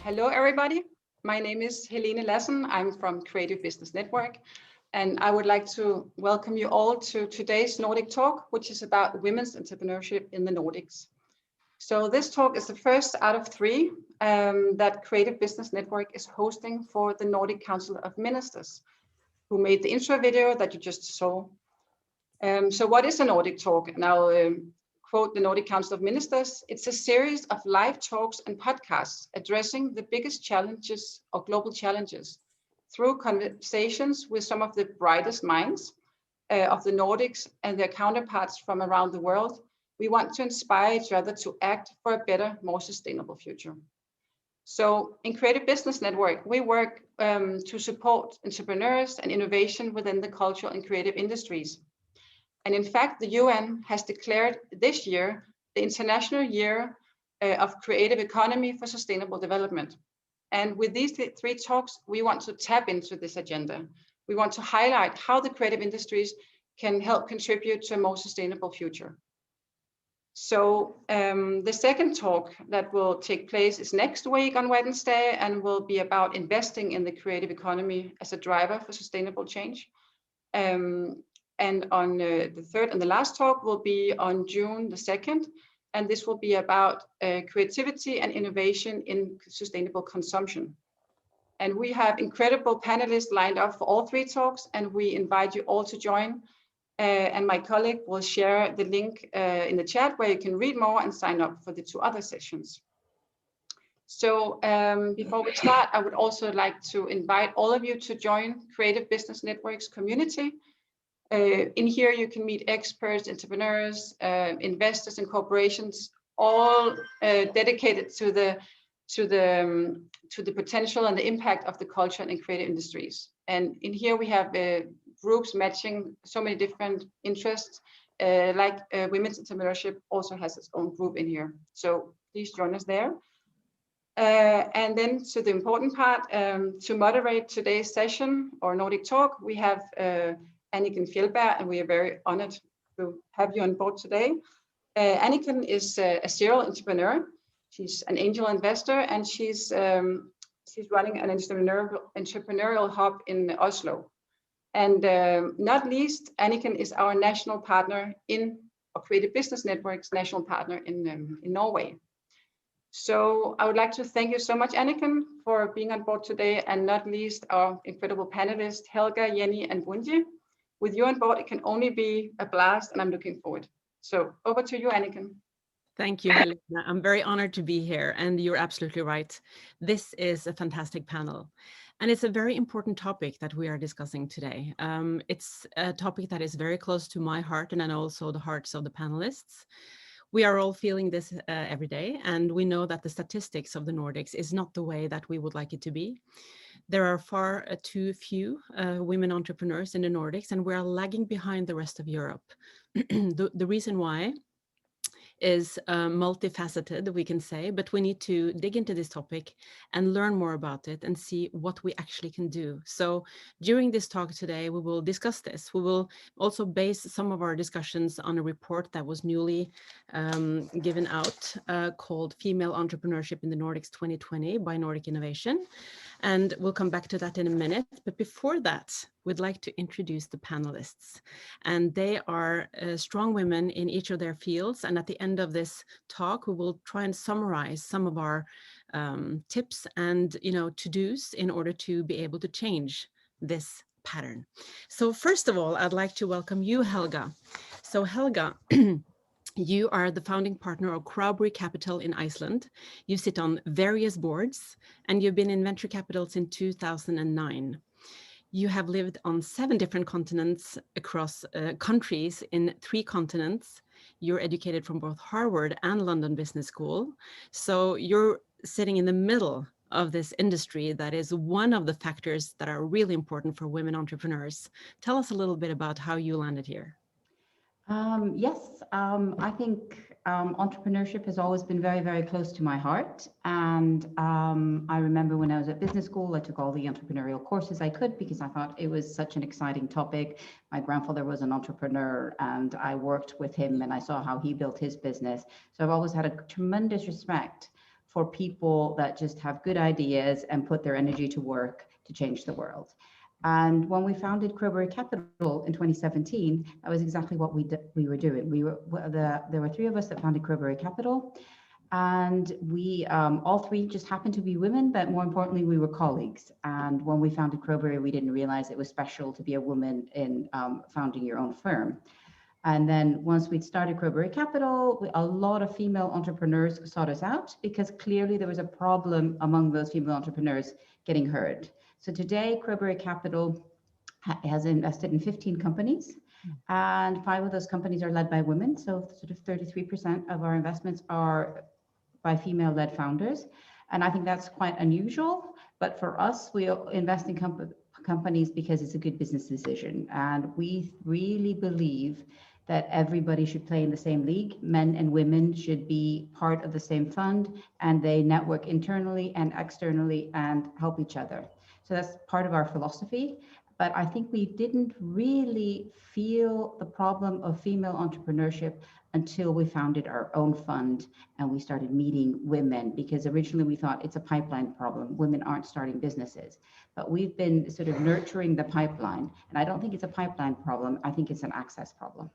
Hello, everybody. My name is Helene Lassen. I'm from Creative Business Network, and I would like to welcome you all to today's Nordic talk, which is about women's entrepreneurship in the Nordics. So this talk is the first out of three that Creative Business Network is hosting for the Nordic Council of Ministers, who made the intro video that you just saw. So what is a Nordic talk? And I'll quote the Nordic Council of Ministers. It's a series of live talks and podcasts addressing the biggest challenges or global challenges through conversations with some of the brightest minds of the Nordics and their counterparts from around the world. We want to inspire each other to act for a better, more sustainable future. So in Creative Business Network, we work to support entrepreneurs and innovation within the cultural and creative industries. And in fact, the UN has declared this year the International Year of Creative Economy for Sustainable Development. And with these three talks, we want to tap into this agenda. We want to highlight how the creative industries can help contribute to a more sustainable future. So the second talk that will take place is next week on Wednesday and will be about investing in the creative economy as a driver for sustainable change. And on the third and the last talk will be on June the 2nd. And this will be about creativity and innovation in sustainable consumption. And we have incredible panelists lined up for all three talks, and we invite you all to join. And my colleague will share the link in the chat where you can read more and sign up for the two other sessions. So before we start, I would also like to invite all of you to join Creative Business Network's community. In here, you can meet experts, entrepreneurs, investors, and corporations, all dedicated to the potential and the impact of the culture and creative industries. And in here, we have groups matching so many different interests, like women's entrepreneurship also has its own group in here. So please join us there. And then to the important part, to moderate today's session or Nordic talk, we have Anniken Fjellberg, and we are very honored to have you on board today. Anniken is a serial entrepreneur. She's an angel investor, and she's running an entrepreneurial hub in Oslo. And not least, Anniken is our national partner in Creative Business Network's national partner in Norway. So I would like to thank you so much, Anniken, for being on board today, and not least our incredible panelists, Helga, Jenny, and Bunji. With you on board, it can only be a blast, and I'm looking forward. So over to you, Anniken. Thank you, Helena. I'm very honored to be here, and you're absolutely right. This is a fantastic panel, and it's a very important topic that we are discussing today. It's a topic that is very close to my heart and also the hearts of the panelists. We are all feeling this every day, and we know that the statistics of the Nordics is not the way that we would like it to be. There are far too few women entrepreneurs in the Nordics, and we are lagging behind the rest of Europe. The reason why is multifaceted, we can say, but we need to dig into this topic and learn more about it and see what we actually can do. So during this talk today, we will discuss this. We will also base some of our discussions on a report that was newly given out called Female Entrepreneurship in the Nordics 2020 by Nordic Innovation. And we'll come back to that in a minute. But before that, we'd like to introduce the panelists. And they are strong women in each of their fields. And at the end of this talk, we will try and summarize some of our tips and to-dos in order to be able to change this pattern. So first of all, I'd like to welcome you, Helga. So Helga, you are the founding partner of Crowbury Capital in Iceland. You sit on various boards, and you've been in venture capital since 2009. You have lived on 7 different continents across countries in 3 continents. You're educated from both Harvard and London Business School. So you're sitting in the middle of this industry that is one of the factors that are really important for women entrepreneurs. Tell us a little bit about how you landed here. Yes, I think entrepreneurship has always been very, very close to my heart. And I remember when I was at business school, I took all the entrepreneurial courses I could because I thought it was such an exciting topic. My grandfather was an entrepreneur, and I worked with him and I saw how he built his business. So I've always had a tremendous respect for people that just have good ideas and put their energy to work to change the world. And when we founded Crowberry Capital in 2017, that was exactly what we were doing. There were 3 of us that founded Crowberry Capital, and we all 3 just happened to be women, but more importantly, we were colleagues. And when we founded Crowberry, we didn't realize it was special to be a woman in founding your own firm. And then once we'd started Crowberry Capital, a lot of female entrepreneurs sought us out because clearly there was a problem among those female entrepreneurs getting heard. So today, Crowberry Capital has invested in 15 companies, and 5 of those companies are led by women. So sort of 33% of our investments are by female-led founders. And I think that's quite unusual. But for us, we invest in companies because it's a good business decision. And we really believe that everybody should play in the same league. Men and women should be part of the same fund, and they network internally and externally and help each other. So that's part of our philosophy. But I think we didn't really feel the problem of female entrepreneurship until we founded our own fund and we started meeting women, because originally we thought it's a pipeline problem. Women aren't starting businesses. But we've been sort of nurturing the pipeline. And I don't think it's a pipeline problem. I think it's an access problem.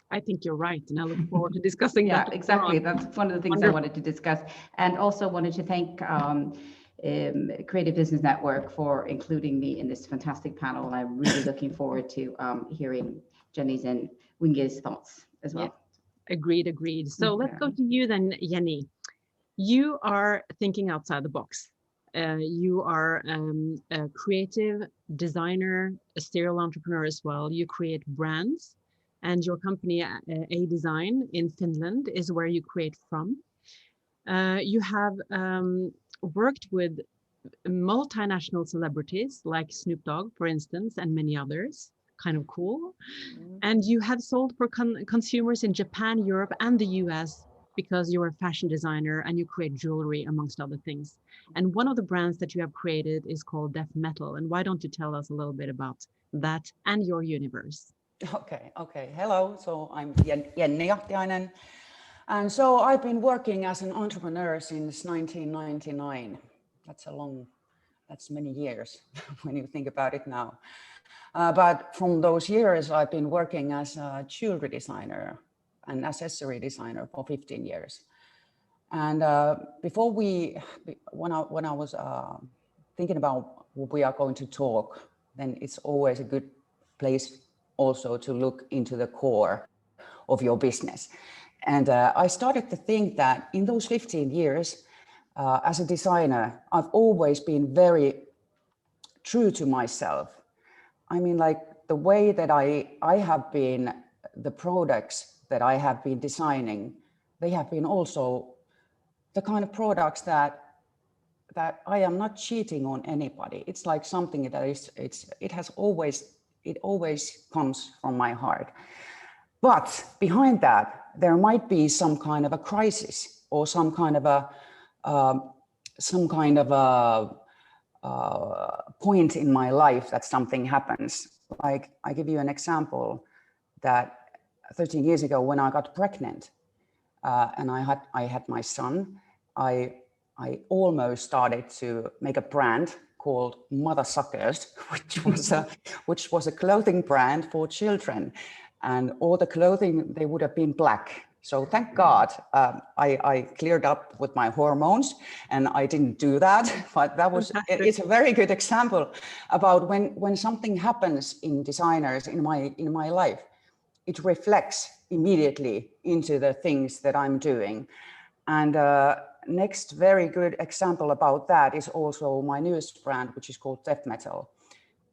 I think you're right. And I look forward to discussing that. Yeah, exactly. That's one of the things I wanted to discuss. And also wanted to thank Creative Business Network for including me in this fantastic panel. And I'm really looking forward to hearing Jenny's and Winge's thoughts as well. Yeah. Agreed. So let's go to you then, Jenny. You are thinking outside the box. You are a creative designer, a serial entrepreneur as well. You create brands, and your company, A Design in Finland, is where you create from. You have worked with multinational celebrities like Snoop Dogg, for instance, and many others. Kind of cool. And you have sold for consumers in Japan, Europe, and the US because you're a fashion designer and you create jewelry, amongst other things. And one of the brands that you have created is called Deaf Metal. And why don't you tell us a little bit about that and your universe? Okay. Hello. So I'm Jenni Jahtiainen. And so I've been working as an entrepreneur since 1999. That's many years when you think about it now. But from those years, I've been working as a jewelry designer and accessory designer for 15 years. And before when I was thinking about what we are going to talk, then it's always a good place also to look into the core of your business. And I started to think that in those 15 years, as a designer, I've always been very true to myself. I mean, like the way that I have been, the products that I have been designing, they have been also the kind of products that I am not cheating on anybody. It's like something that it always comes from my heart. But behind that, there might be some kind of a crisis or some kind of a point in my life that something happens. Like I give you an example that 13 years ago when I got pregnant and I had my son, I almost started to make a brand called Mother Suckers, which was a clothing brand for children, and all the clothing, they would have been black. So thank God I cleared up with my hormones and I didn't do that, but it's a very good example about when something happens in designers in my life, it reflects immediately into the things that I'm doing. And next very good example about that is also my newest brand, which is called Deaf Metal.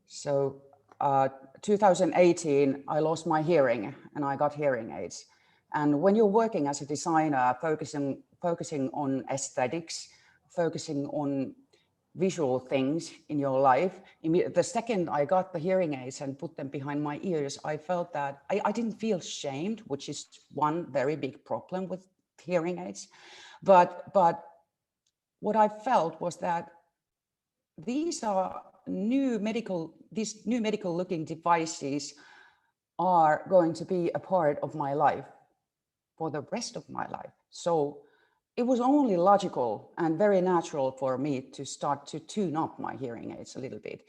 So 2018, I lost my hearing and I got hearing aids. And when you're working as a designer, focusing on aesthetics, focusing on visual things in your life, the second I got the hearing aids and put them behind my ears, I felt that I didn't feel shamed, which is one very big problem with hearing aids. But what I felt was that these new medical looking devices are going to be a part of my life for the rest of my life. So it was only logical and very natural for me to start to tune up my hearing aids a little bit.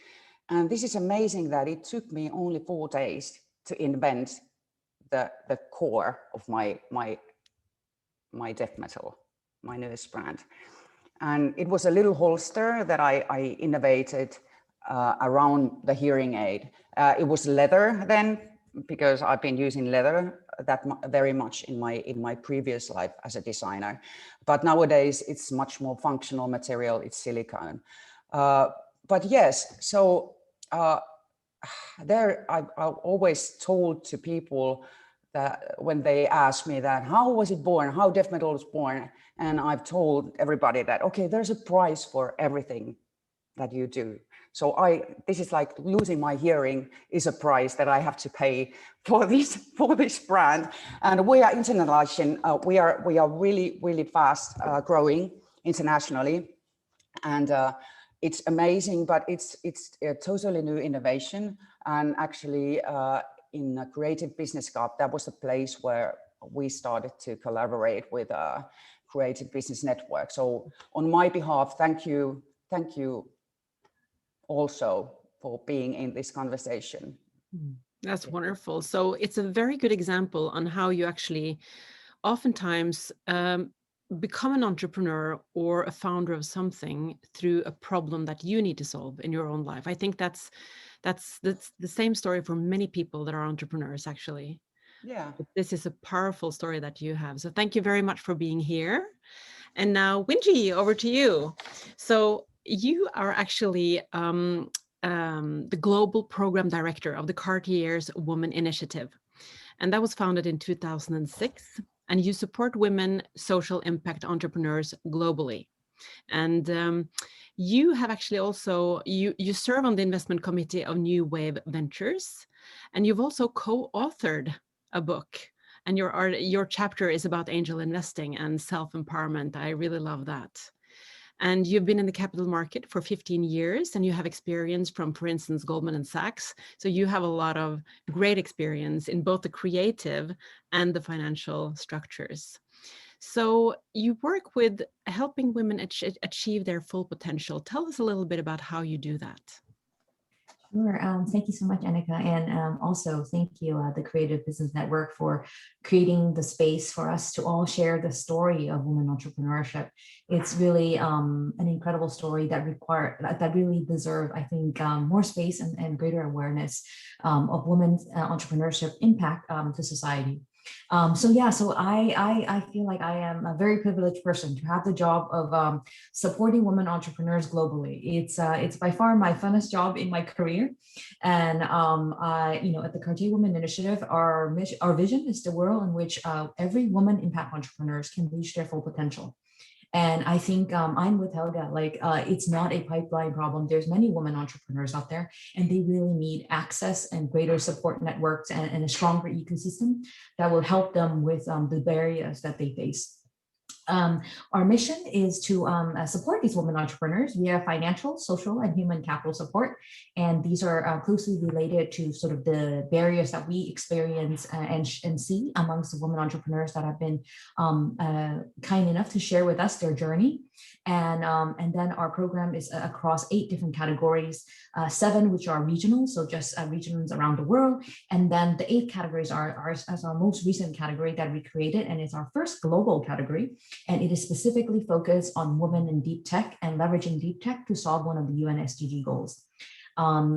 And this is amazing that it took me only 4 days to invent the core of my death metal, my newest brand. And it was a little holster that I innovated around the hearing aid. It was leather then, because I've been using leather very much in my previous life as a designer. But nowadays it's much more functional material, it's silicone. But yes, so there I always told to people that when they ask me that, how was it born, how death metal was born? And I've told everybody that, okay, there's a price for everything that you do. So this is like losing my hearing is a price that I have to pay for this brand. And we are internationalizing. We are really fast growing internationally, and it's amazing. But it's a totally new innovation. And actually, in a Creative Business Cup, that was the place where we started to collaborate with Creative Business Network. So on my behalf, thank you also for being in this conversation. That's wonderful. So it's a very good example on how you actually oftentimes become an entrepreneur or a founder of something through a problem that you need to solve in your own life. I think that's the same story for many people that are entrepreneurs, actually. Yeah. But this is a powerful story that you have. So thank you very much for being here. And now, Winji, over to you. So you are actually the global program director of the Cartier's Women Initiative. And that was founded in 2006. And you support women social impact entrepreneurs globally. And you have actually also, you serve on the investment committee of New Wave Ventures, and you've also co-authored a book, and your chapter is about angel investing and self-empowerment. I really love that. And you've been in the capital market for 15 years, and you have experience from, for instance, Goldman and Sachs. So you have a lot of great experience in both the creative and the financial structures. So you work with helping women achieve their full potential. Tell us a little bit about how you do that. Sure. Thank you so much, Annika. And also thank you, the Creative Business Network, for creating the space for us to all share the story of women entrepreneurship. It's really an incredible story that really deserve, I think, more space and greater awareness of women's entrepreneurship impact to society. So I feel like I am a very privileged person to have the job of supporting women entrepreneurs globally. It's by far my funnest job in my career. And at the Cartier Women Initiative, our vision is the world in which every woman impact entrepreneurs can reach their full potential. And I think I'm with Helga, it's not a pipeline problem. There's many women entrepreneurs out there, and they really need access and greater support networks and a stronger ecosystem that will help them with the barriers that they face. Our mission is to support these women entrepreneurs via financial, social, and human capital support. And these are closely related to sort of the barriers that we experience and see amongst the women entrepreneurs that have been kind enough to share with us their journey. And then our program is across 8 different categories, 7 which are regional, so just regions around the world. And then the 8 categories are as our most recent category that we created, and it's our first global category. And it is specifically focused on women in deep tech and leveraging deep tech to solve one of the UN SDG goals.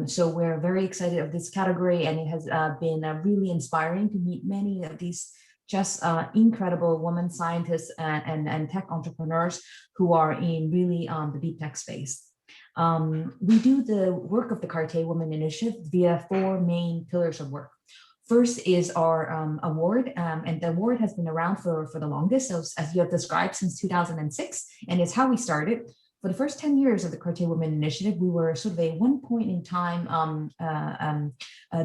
So we're very excited of this category, and it has been really inspiring to meet many of these just incredible women scientists and tech entrepreneurs who are in really the deep tech space. We do the work of the Cartier Women Initiative via 4 main pillars of work. First is our award, and the award has been around for the longest, so as you have described, since 2006, and it's how we started. For the first 10 years of the Cartier Women Initiative, we were sort of a one point in time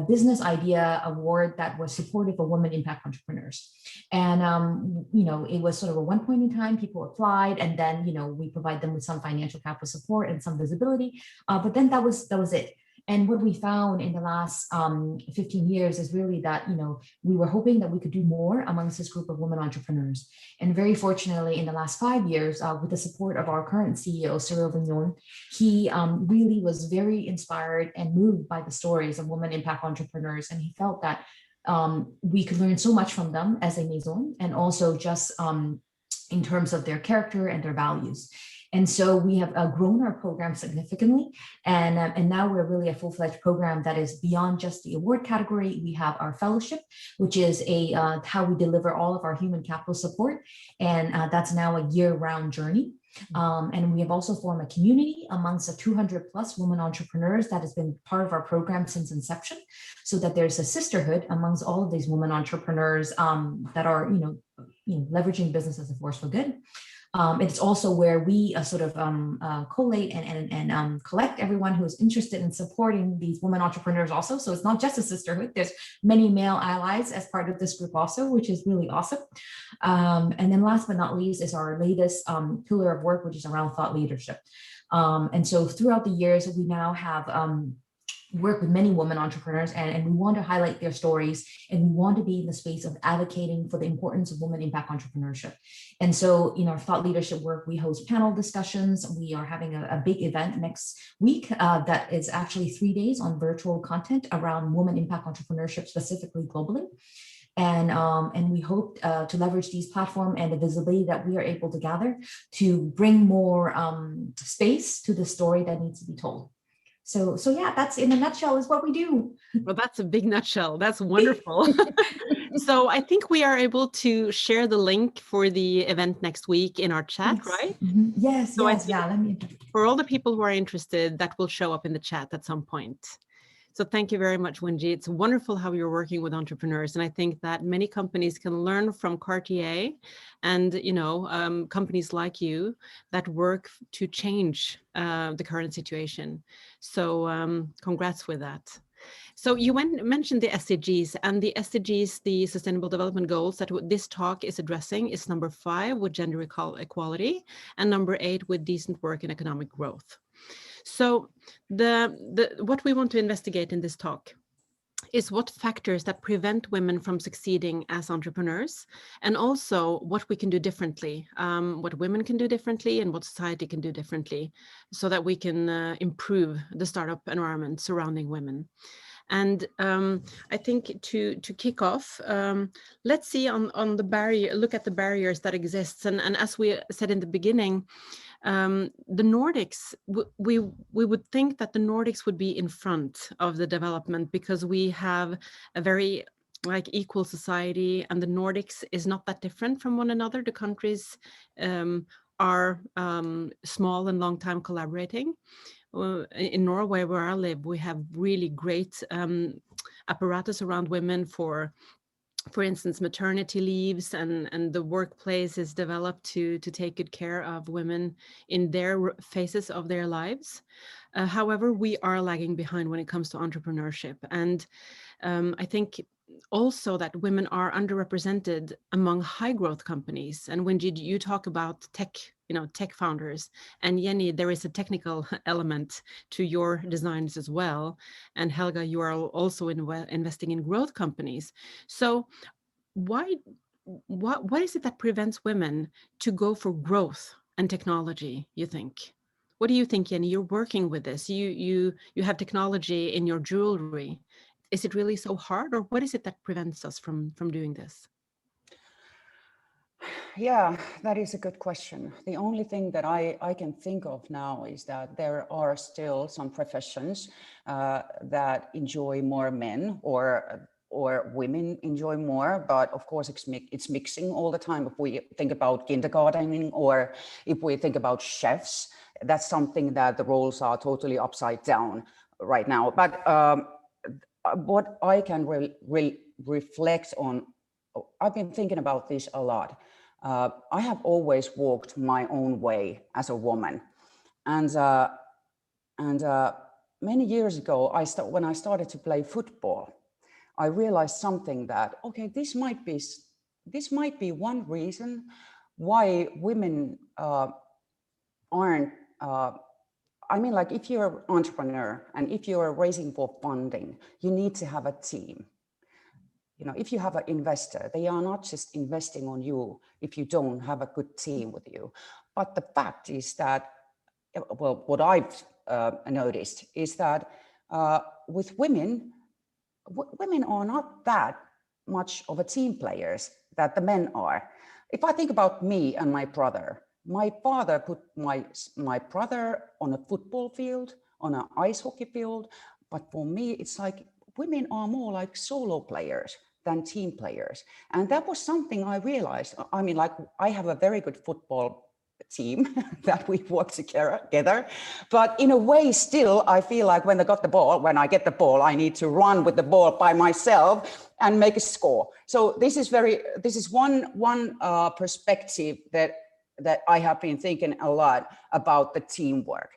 business idea award that was supportive of women impact entrepreneurs. And, it was sort of a one point in time, people applied, and then, we provide them with some financial capital support and some visibility, but then that was it. And what we found in the last 15 years is really that, we were hoping that we could do more amongst this group of women entrepreneurs. And very fortunately, in the last 5 years, with the support of our current CEO, Cyril Vignon, he really was very inspired and moved by the stories of women impact entrepreneurs. And he felt that we could learn so much from them as a maison, and also just in terms of their character and their values. And so we have grown our program significantly, and now we're really a full-fledged program that is beyond just the award category. We have our fellowship, which is how we deliver all of our human capital support, and that's now a year-round journey. And we have also formed a community amongst the 200 plus women entrepreneurs that has been part of our program since inception, so that there's a sisterhood amongst all of these women entrepreneurs that are, leveraging business as a force for good. It's also where we collate and collect everyone who is interested in supporting these women entrepreneurs also. So it's not just a sisterhood, there's many male allies as part of this group also, which is really awesome. And then last but not least is our latest pillar of work, which is around thought leadership. And so throughout the years, we now have work with many women entrepreneurs, and we want to highlight their stories, and we want to be in the space of advocating for the importance of women impact entrepreneurship. And so in our thought leadership work, we host panel discussions. We are having a big event next week that is actually 3 days on virtual content around women impact entrepreneurship, specifically globally. And we hope to leverage these platforms and the visibility that we are able to gather to bring more space to the story that needs to be told. So yeah, that's in a nutshell is what we do. Well, that's a big nutshell. That's wonderful. So I think we are able to share the link for the event next week in our chat, Yes. right? Mm-hmm. Yes, So yes, yeah. For all the people who are interested, that will show up in the chat at some point. So thank you very much, Wenji. It's wonderful how you're working with entrepreneurs. And I think that many companies can learn from Cartier and, companies like you that work to change the current situation. So congrats with that. So you mentioned the SDGs, and the SDGs, the Sustainable Development Goals that this talk is addressing is number 5 with gender equality and number 8 with decent work and economic growth. So what we want to investigate in this talk is what factors that prevent women from succeeding as entrepreneurs, and also what we can do differently, what women can do differently and what society can do differently, so that we can improve the startup environment surrounding women. And I think to kick off, let's see on the barrier, look at the barriers that exist. And as we said in the beginning, the Nordics, we would think that the Nordics would be in front of the development because we have a very equal society, and the Nordics is not that different from one another. The countries are small and long time collaborating. In Norway, where I live, we have really great apparatus around women for instance, maternity leaves, and the workplace is developed to take good care of women in their phases of their lives. However, we are lagging behind when it comes to entrepreneurship. And I think also that women are underrepresented among high growth companies. And when you talk about tech, tech founders, and Jenny, there is a technical element to your designs as well. And Helga, you are also investing in growth companies. So what is it that prevents women to go for growth and technology, you think? What do you think, Jenny? You're working with this. You have technology in your jewelry. Is it really so hard, or what is it that prevents us from doing this? Yeah, that is a good question. The only thing that I can think of now is that there are still some professions that enjoy more men or women enjoy more, but of course it's mixing all the time. If we think about kindergartening, or if we think about chefs, that's something that the roles are totally upside down right now. But what I can reflect on, I've been thinking about this a lot. I have always walked my own way as a woman, and many years ago, when I started to play football, I realized something that, okay, this might be one reason why women aren't I mean, like if you're an entrepreneur and if you're raising for funding, you need to have a team. You know, if you have an investor, they are not just investing on you if you don't have a good team with you. But the fact is that, well, what I've noticed is that with women, women are not that much of a team players that the men are. If I think about me and my father put my brother on a football field, on an ice hockey field. But for me, it's like women are more like solo players than team players. And that was something I realized. I mean, like I have a very good football team that we work together, but in a way still I feel like when I get the ball, I need to run with the ball by myself and make a score. So this is one perspective that I have been thinking a lot about the teamwork.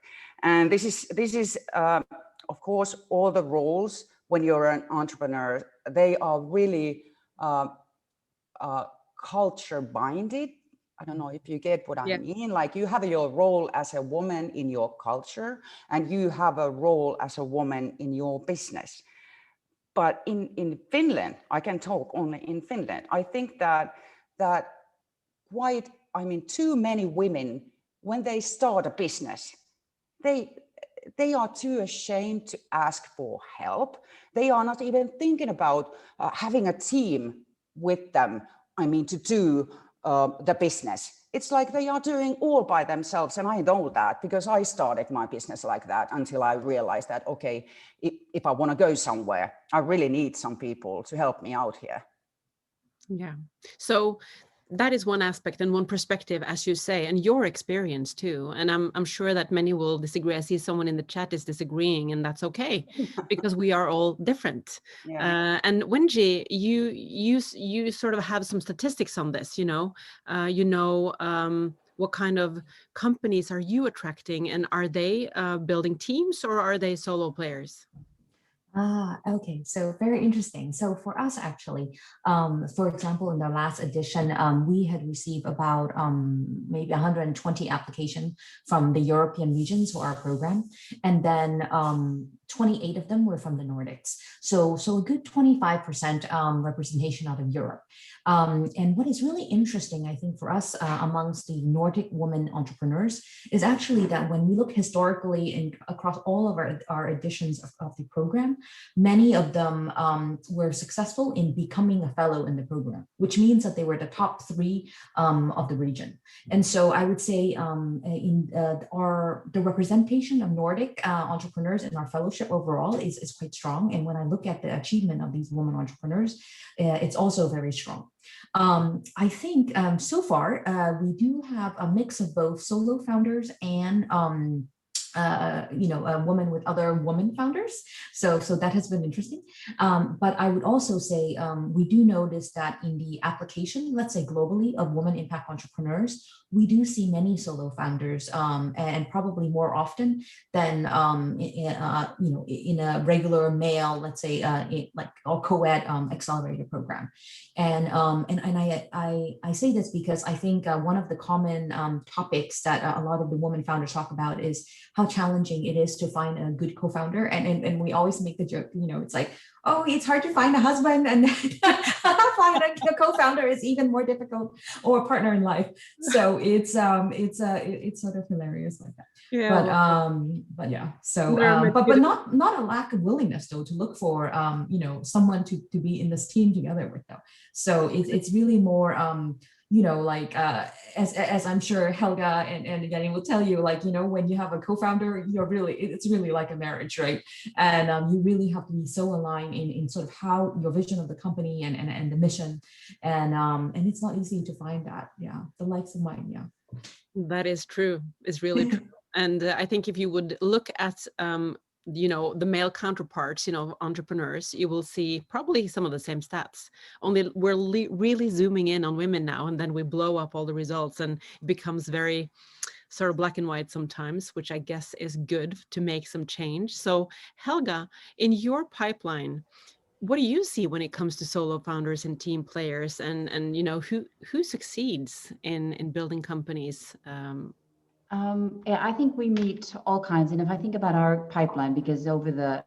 And this is of course all the roles when you're an entrepreneur, they are really culture binded. I don't know if you get what I mean. Like you have your role as a woman in your culture and you have a role as a woman in your business. But in Finland, I can talk only in Finland. I think that too many women, when they start a business, they are too ashamed to ask for help. They are not even thinking about having a team with them, to do the business. It's like they are doing all by themselves. And I know that because I started my business like that until I realized that, okay, if I want to go somewhere, I really need some people to help me out here. Yeah. So that is one aspect and one perspective, as you say, and your experience too. And I'm sure that many will disagree. I see someone in the chat is disagreeing, and that's okay because we are all different. Yeah. And Wenji, you sort of have some statistics on this. What kind of companies are you attracting, and are they building teams or are they solo players? Okay, so very interesting. So for us, actually, for example, in the last edition, we had received about maybe 120 applications from the European regions for our program, and then 28 of them were from the Nordics. So a good 25% representation out of Europe. And what is really interesting, I think, for us amongst the Nordic women entrepreneurs is actually that when we look historically and across all of our editions of the program, many of them were successful in becoming a fellow in the program, which means that they were the top 3 of the region. And so I would say the representation of Nordic entrepreneurs in our fellowship overall is quite strong. And when I look at the achievement of these women entrepreneurs, it's also very strong. I think so far we do have a mix of both solo founders and a woman with other women founders. So that has been interesting. But I would also say we do notice that in the application, let's say globally, of women impact entrepreneurs, we do see many solo founders and probably more often than in a regular male, let's say like or co-ed accelerator program. And I say this because I think one of the common topics that a lot of the women founders talk about is how challenging it is to find a good co-founder. And we always make the joke, it's like, oh, it's hard to find a husband, and find a co-founder is even more difficult, or a partner in life. So it's sort of hilarious like that. Yeah. But yeah. So but not a lack of willingness though to look for someone to be in this team together with though. So it's really more as I'm sure Helga and Jenny will tell you, when you have a co-founder, it's really like a marriage, right? And you really have to be so aligned in sort of how your vision of the company and the mission, and it's not easy to find that. Yeah, the likes of mine. Yeah, that is true. It's really true. And I think if you would look at the male counterparts, entrepreneurs, you will see probably some of the same stats. Only we're really zooming in on women now, and then we blow up all the results, and it becomes very sort of black and white sometimes, which I guess is good to make some change. So Helga, in your pipeline, what do you see when it comes to solo founders and team players, and who succeeds in building companies? Yeah, I think we meet all kinds. And if I think about our pipeline, because over the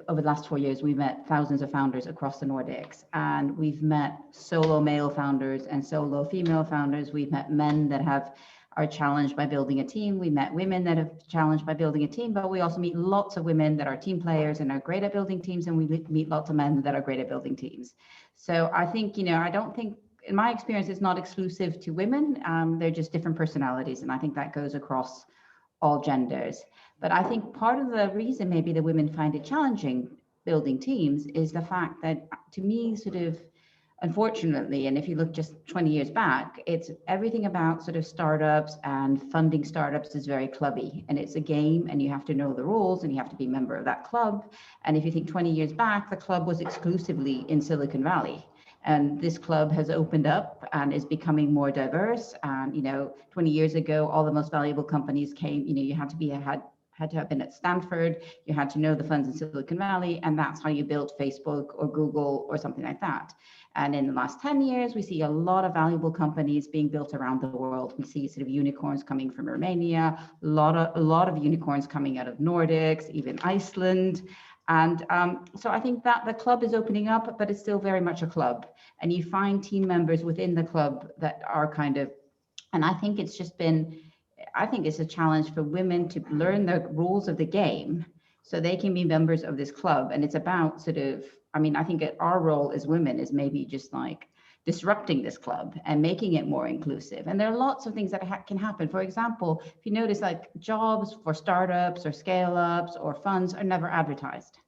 last 4 years, we've met thousands of founders across the Nordics, and we've met solo male founders and solo female founders. We've met men that are challenged by building a team. We met women that have challenged by building a team, but we also meet lots of women that are team players and are great at building teams. And we meet lots of men that are great at building teams. So I think, I don't think, in my experience, it's not exclusive to women. They're just different personalities. And I think that goes across all genders. But I think part of the reason maybe the women find it challenging building teams is the fact that, to me, sort of, unfortunately, and if you look just 20 years back, it's everything about sort of startups and funding startups is very clubby, and it's a game, and you have to know the rules and you have to be a member of that club. And if you think 20 years back, the club was exclusively in Silicon Valley. And this club has opened up and is becoming more diverse. And, 20 years ago, all the most valuable companies came, you had to have been at Stanford, you had to know the funds in Silicon Valley, and that's how you built Facebook or Google or something like that. And in the last 10 years, we see a lot of valuable companies being built around the world. We see sort of unicorns coming from Romania, a lot of unicorns coming out of Nordics, even Iceland. And so I think that the club is opening up, but it's still very much a club. And you find team members within the club that are kind of, and I think it's a challenge for women to learn the rules of the game so they can be members of this club. And it's about sort of, I think our role as women is maybe just like disrupting this club and making it more inclusive. And there are lots of things that can happen. For example, if you notice, like, jobs for startups or scale-ups or funds are never advertised.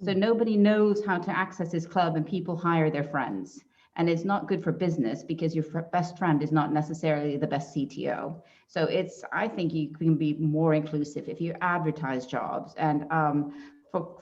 So nobody knows how to access this club, and people hire their friends. And it's not good for business because your best friend is not necessarily the best CTO. So I think you can be more inclusive if you advertise jobs. And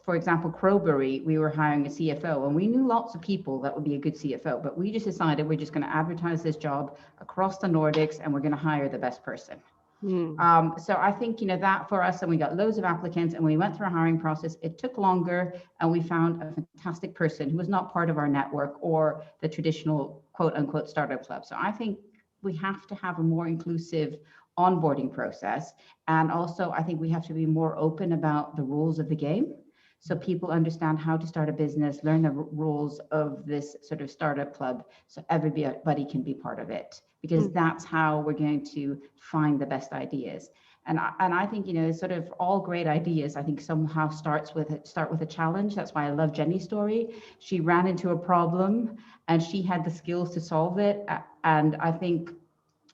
for example, Crowberry, we were hiring a CFO, and we knew lots of people that would be a good CFO, but we just decided we're just going to advertise this job across the Nordics, and we're going to hire the best person. So I think, that for us, and we got loads of applicants, and we went through a hiring process. It took longer, and we found a fantastic person who was not part of our network or the traditional quote unquote startup club. So I think we have to have a more inclusive onboarding process. And also, I think we have to be more open about the rules of the game, so people understand how to start a business, learn the rules of this sort of startup club, so everybody can be part of it, because that's how we're going to find the best ideas. And I think, sort of all great ideas, I think somehow start with a challenge. That's why I love Jenny's story. She ran into a problem and she had the skills to solve it. And I think,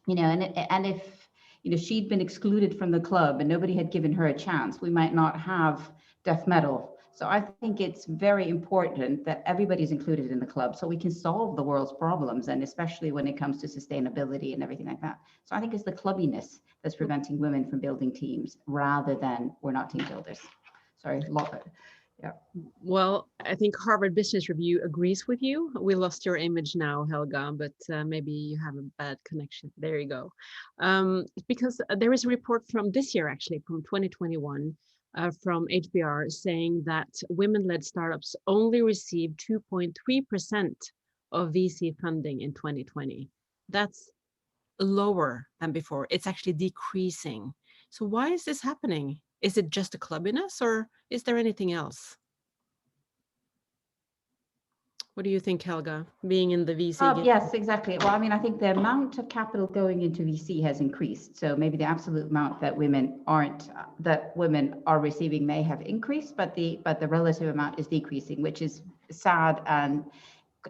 and if she'd been excluded from the club and nobody had given her a chance, we might not have death metal. So I think it's very important that everybody's included in the club so we can solve the world's problems, and especially when it comes to sustainability and everything like that. So I think it's the clubbiness that's preventing women from building teams rather than we're not team builders. Sorry, yeah. Well, I think Harvard Business Review agrees with you. We lost your image now, Helga, but maybe you have a bad connection. There you go. Because there is a report from this year, actually, from 2021, from HBR, saying that women-led startups only received 2.3% of VC funding in 2020. That's lower than before. It's actually decreasing. So why is this happening? Is it just a clubbiness, or is there anything else? What do you think, Helga, being in the VC game? Yes, exactly. Well, I think the amount of capital going into VC has increased. So maybe the absolute amount that women are receiving may have increased, but the relative amount is decreasing, which is sad and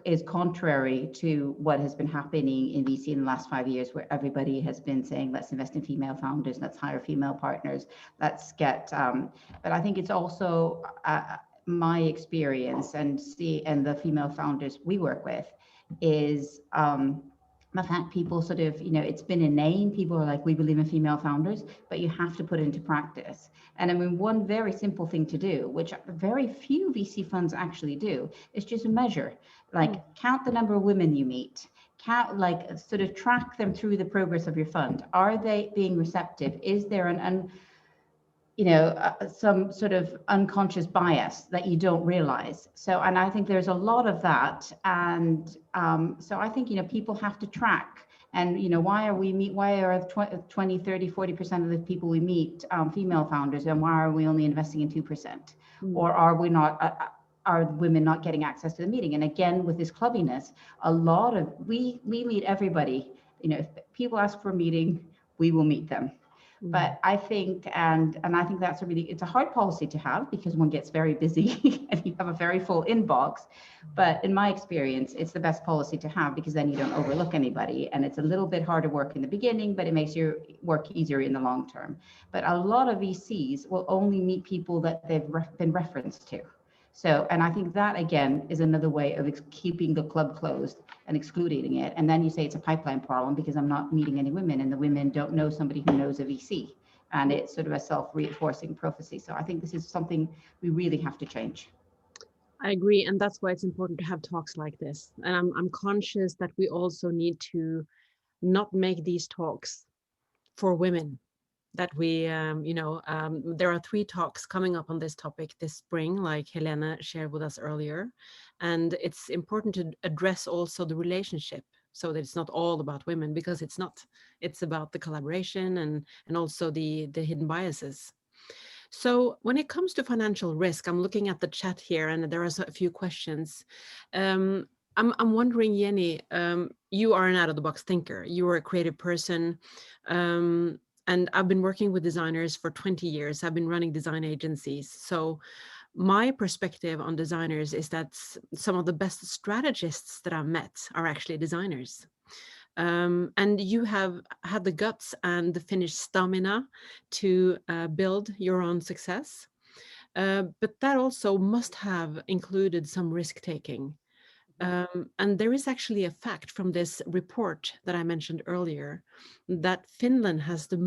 is contrary to what has been happening in VC in the last 5 years, where everybody has been saying, let's invest in female founders, let's hire female partners, let's get, but I think it's also my experience and the female founders we work with is the fact people sort of, it's been a name, people are like, we believe in female founders, but you have to put it into practice. And one very simple thing to do, which very few VC funds actually do, is just measure, like count the number of women you meet, count, like sort of track them through the progress of your fund. Are they being receptive? Is there some sort of unconscious bias that you don't realize? So, and I think there's a lot of that. And so I think, people have to track And, you know, why are 20, 30, 40% of the people we meet female founders, and why are we only investing in 2%? Or are we not, are women not getting access to the meeting? And again, with this clubbiness, a lot of, we meet everybody. You know, if people ask for a meeting, we will meet them. But I think, and I think that's it's a hard policy to have, because one gets very busy and you have a very full inbox. But in my experience, it's the best policy to have, because then you don't overlook anybody, and it's a little bit harder work in the beginning, but it makes your work easier in the long term. But a lot of VCs will only meet people that they've been referenced to. So, and I think that again is another way of keeping the club closed and excluding it. And then you say it's a pipeline problem because I'm not meeting any women, and the women don't know somebody who knows a VC, and it's sort of a self-reinforcing prophecy. So I think this is something we really have to change. I agree, and that's why it's important to have talks like this. And I'm conscious that we also need to not make these talks for women. That we, there are 3 talks coming up on this topic this spring, like Helena shared with us earlier. And it's important to address also the relationship, so that it's not all about women, because it's not. It's about the collaboration and also the hidden biases. So when it comes to financial risk, I'm looking at the chat here, and there are a few questions. I'm wondering, Jenny, you are an out-of-the-box thinker. You are a creative person. And I've been working with designers for 20 years. I've been running design agencies. So my perspective on designers is that some of the best strategists that I've met are actually designers. And you have had the guts and the Finnish stamina to build your own success. But that also must have included some risk-taking. And there is actually a fact from this report that I mentioned earlier, that Finland has the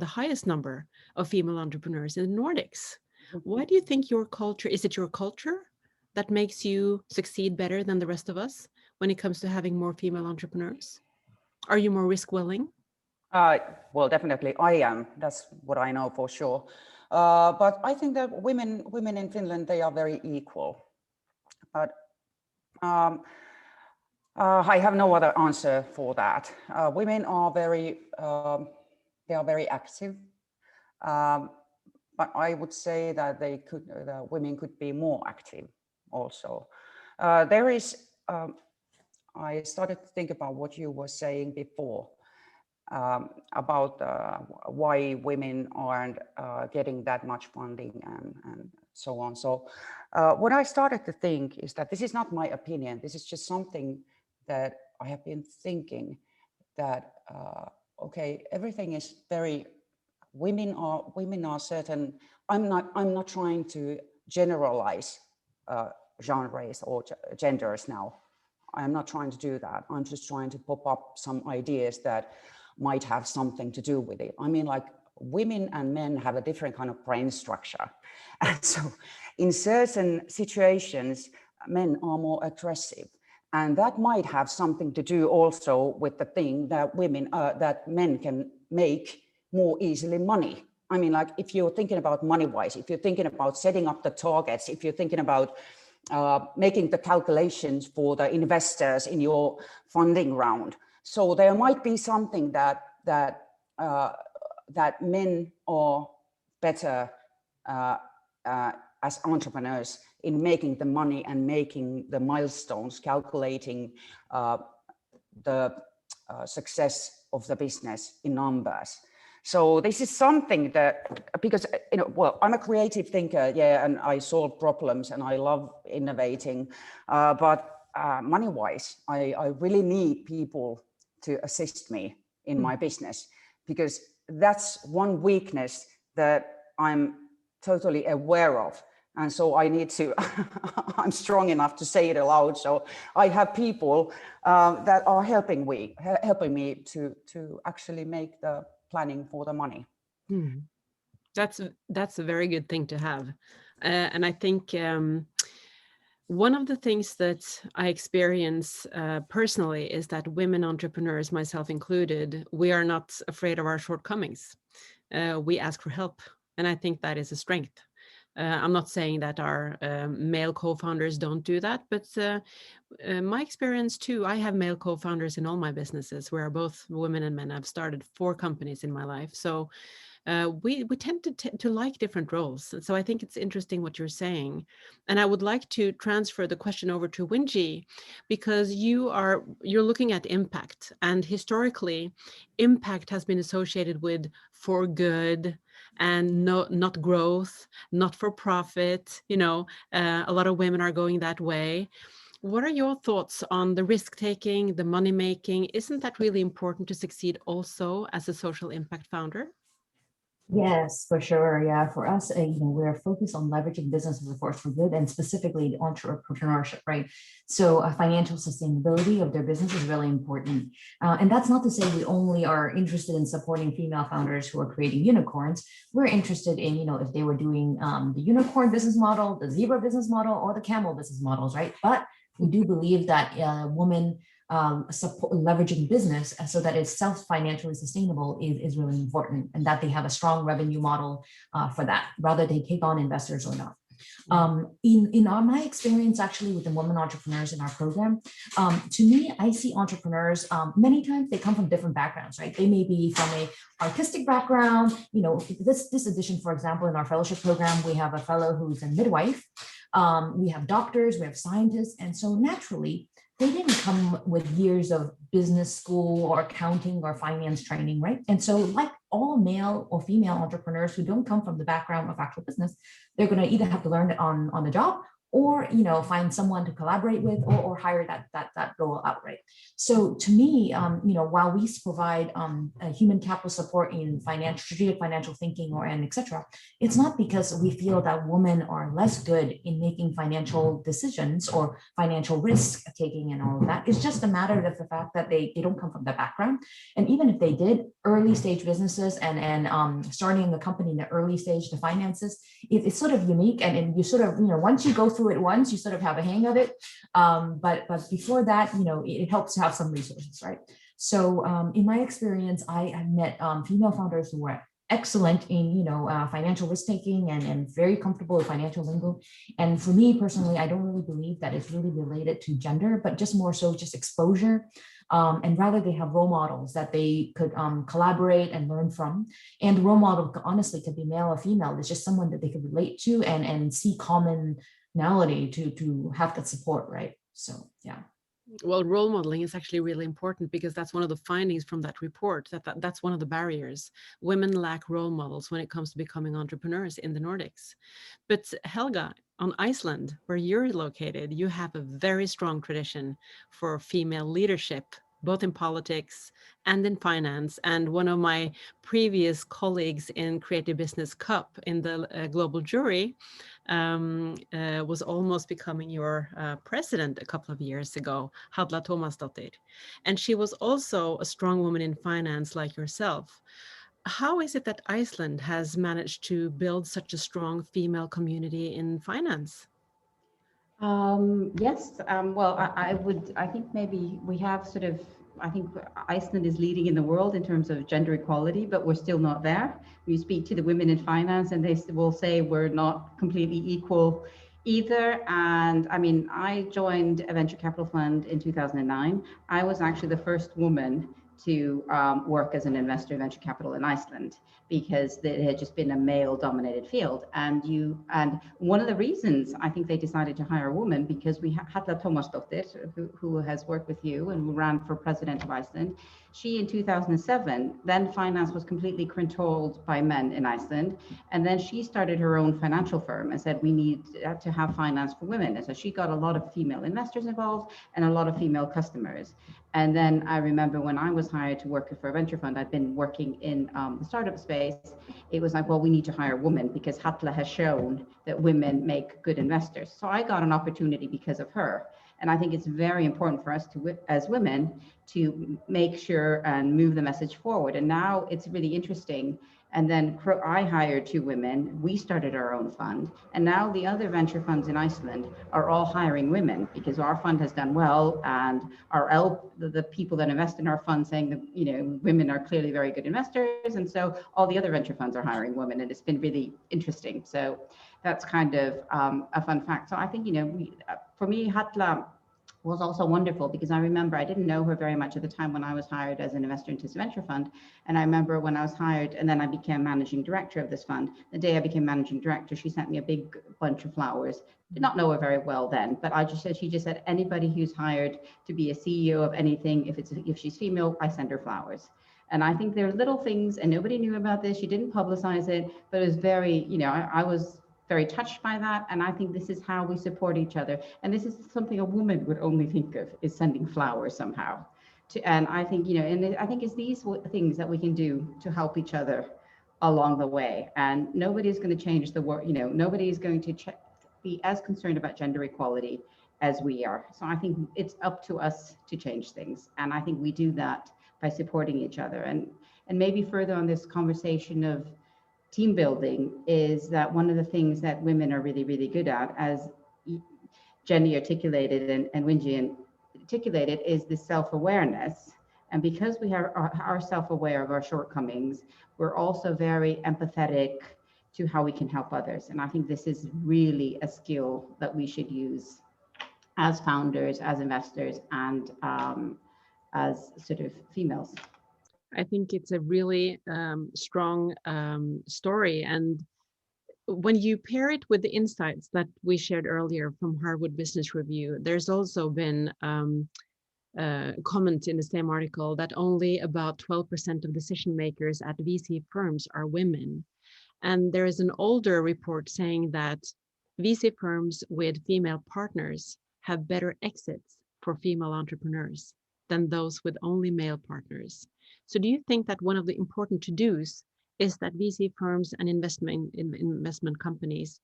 highest number of female entrepreneurs in the Nordics. Why do you think your culture, is it your culture that makes you succeed better than the rest of us when it comes to having more female entrepreneurs? Are you more risk willing? Well, definitely I am. That's what I know for sure. But I think that women in Finland, they are very equal. But I have no other answer for that. Women are very active, but I would say that women could be more active also. I started to think about what you were saying before about why women aren't getting that much funding and so on. So what I started to think is that this is not my opinion. This is just something that I have been thinking, that okay, everything is very, women are certain. I'm not trying to generalize genres or genders now. I'm not trying to do that. I'm just trying to pop up some ideas that might have something to do with it. I mean, like, women and men have a different kind of brain structure. And so in certain situations, men are more aggressive. And that might have something to do also with the thing that that men can make more easily money. I mean, like, if you're thinking about money-wise, if you're thinking about setting up the targets, if you're thinking about making the calculations for the investors in your funding round. So there might be something that men are better as entrepreneurs in making the money and making the milestones, calculating the success of the business in numbers. So this is something that, because, well, I'm a creative thinker, yeah, and I solve problems and I love innovating, but money-wise, I really need people to assist me in my business, because that's one weakness that I'm totally aware of. And so I need to, I'm strong enough to say it aloud. So I have people that are helping me to actually make the planning for the money. That's a very good thing to have. And I think one of the things that I experience personally is that women entrepreneurs, myself included, we are not afraid of our shortcomings. We ask for help. And I think that is a strength. I'm not saying that our male co-founders don't do that, but my experience too, I have male co-founders in all my businesses, where both women and men. I've started 4 companies in my life. So we tend to like different roles. So I think it's interesting what you're saying. And I would like to transfer the question over to Winji, because you're looking at impact, and historically impact has been associated with for good and not growth, not for profit. A lot of women are going that way. What are your thoughts on the risk taking, the money making? Isn't that really important to succeed also as a social impact founder? Yes, for sure. Yeah, for us, we're focused on leveraging business as a force for good, and specifically entrepreneurship, right? So financial sustainability of their business is really important. And that's not to say we only are interested in supporting female founders who are creating unicorns. We're interested in, if they were doing the unicorn business model, the zebra business model, or the camel business models, right? But we do believe that women leveraging business so that it's self-financially sustainable is really important, and that they have a strong revenue model for that, whether they take on investors or not. In my experience, actually, with the women entrepreneurs in our program, to me, I see entrepreneurs, many times they come from different backgrounds, right? They may be from a artistic background. This edition, for example, in our fellowship program, we have a fellow who's a midwife. We have doctors, we have scientists. And so naturally, they didn't come with years of business school or accounting or finance training, right? And so like all male or female entrepreneurs who don't come from the background of actual business, they're going to either have to learn it on the job, or find someone to collaborate with, or hire that role outright. So to me, while we provide human capital support in strategic financial thinking and etc., it's not because we feel that women are less good in making financial decisions or financial risk taking and all of that. It's just a matter of the fact that they don't come from that background. And even if they did, early stage businesses and starting a company in the early stage, the finances, it's sort of unique, and you sort of, once you go through it once, you sort of have a hang of it. But before that, it helps to have some resources, right? So in my experience, I have met female founders who were excellent in financial risk taking and very comfortable with financial lingo. And for me personally, I don't really believe that it's really related to gender, but just more so just exposure. And rather they have role models that they could collaborate and learn from. And the role model honestly could be male or female. It's just someone that they could relate to and see commonality to have that support, right? So yeah. Well, role modeling is actually really important, because that's one of the findings from that report, that's one of the barriers. Women lack role models when it comes to becoming entrepreneurs in the Nordics. But Helga, on Iceland, where you're located, you have a very strong tradition for female leadership, both in politics and in finance. And one of my previous colleagues in Creative Business Cup in the global jury was almost becoming your president a couple of years ago, Hadla Thomasdottir. And she was also a strong woman in finance like yourself. How is it that Iceland has managed to build such a strong female community in finance? Yes, well, I think maybe we have I think Iceland is leading in the world in terms of gender equality, but we're still not there. You speak to the women in finance and they will say we're not completely equal either. And I mean, I joined a venture capital fund in 2009. I was actually the first woman to work as an investor in venture capital in Iceland, because it had just been a male-dominated field. And one of the reasons I think they decided to hire a woman, because we had Hadla Thomasdottir, who has worked with you and who ran for president of Iceland. She, in 2007, then finance was completely controlled by men in Iceland. And then she started her own financial firm and said, we need to have finance for women. And so she got a lot of female investors involved and a lot of female customers. And then I remember when I was hired to work for a venture fund, I'd been working in the startup space. It was like, well, we need to hire women because Hadla has shown that women make good investors. So I got an opportunity because of her. And I think it's very important for us to, as women, to make sure and move the message forward. And now it's really interesting And then I hired 2 women. We started our own fund. And now the other venture funds in Iceland are all hiring women because our fund has done well. And the people that invest in our fund saying that, you know, women are clearly very good investors. And so all the other venture funds are hiring women. And it's been really interesting. So that's kind of a fun fact. So I think, you know, for me, Hatla was also wonderful because I remember I didn't know her very much at the time when I was hired as an investor into this venture fund. And I remember when I was hired and then I became managing director of this fund, the day I became managing director, she sent me a big bunch of flowers. Did not know her very well then, but she just said, anybody who's hired to be a CEO of anything, if she's female, I send her flowers. And I think there are little things, and nobody knew about this. She didn't publicize it, but it was very, you know, I was very touched by that. And I think this is how we support each other. And this is something a woman would only think of, is sending flowers somehow. And I think, you know, and I think it's these things that we can do to help each other along the way. And nobody's going to change the world, you know, nobody is going to be as concerned about gender equality as we are. So I think it's up to us to change things. And I think we do that by supporting each other. And maybe further on this conversation of team building is that one of the things that women are really, really good at, as Jenny articulated and Winji articulated, is the self-awareness. And because we are self-aware of our shortcomings, we're also very empathetic to how we can help others. And I think this is really a skill that we should use as founders, as investors, and as sort of females. I think it's a really strong story. And when you pair it with the insights that we shared earlier from Harvard Business Review, there's also been comment in the same article that only about 12% of decision makers at VC firms are women. And there is an older report saying that VC firms with female partners have better exits for female entrepreneurs than those with only male partners. So do you think that one of the important to-dos is that VC firms and investment companies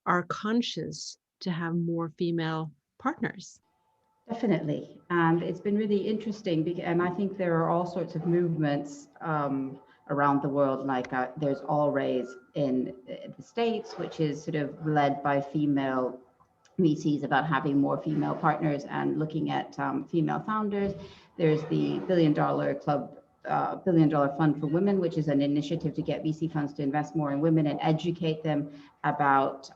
are conscious to have more female partners? Definitely. And it's been really interesting. And I think there are all sorts of movements around the world, like there's All Raise in the States, which is sort of led by female VCs about having more female partners and looking at female founders. There's the $1 Billion Club, $1 Billion Fund for Women, which is an initiative to get VC funds to invest more in women and educate them about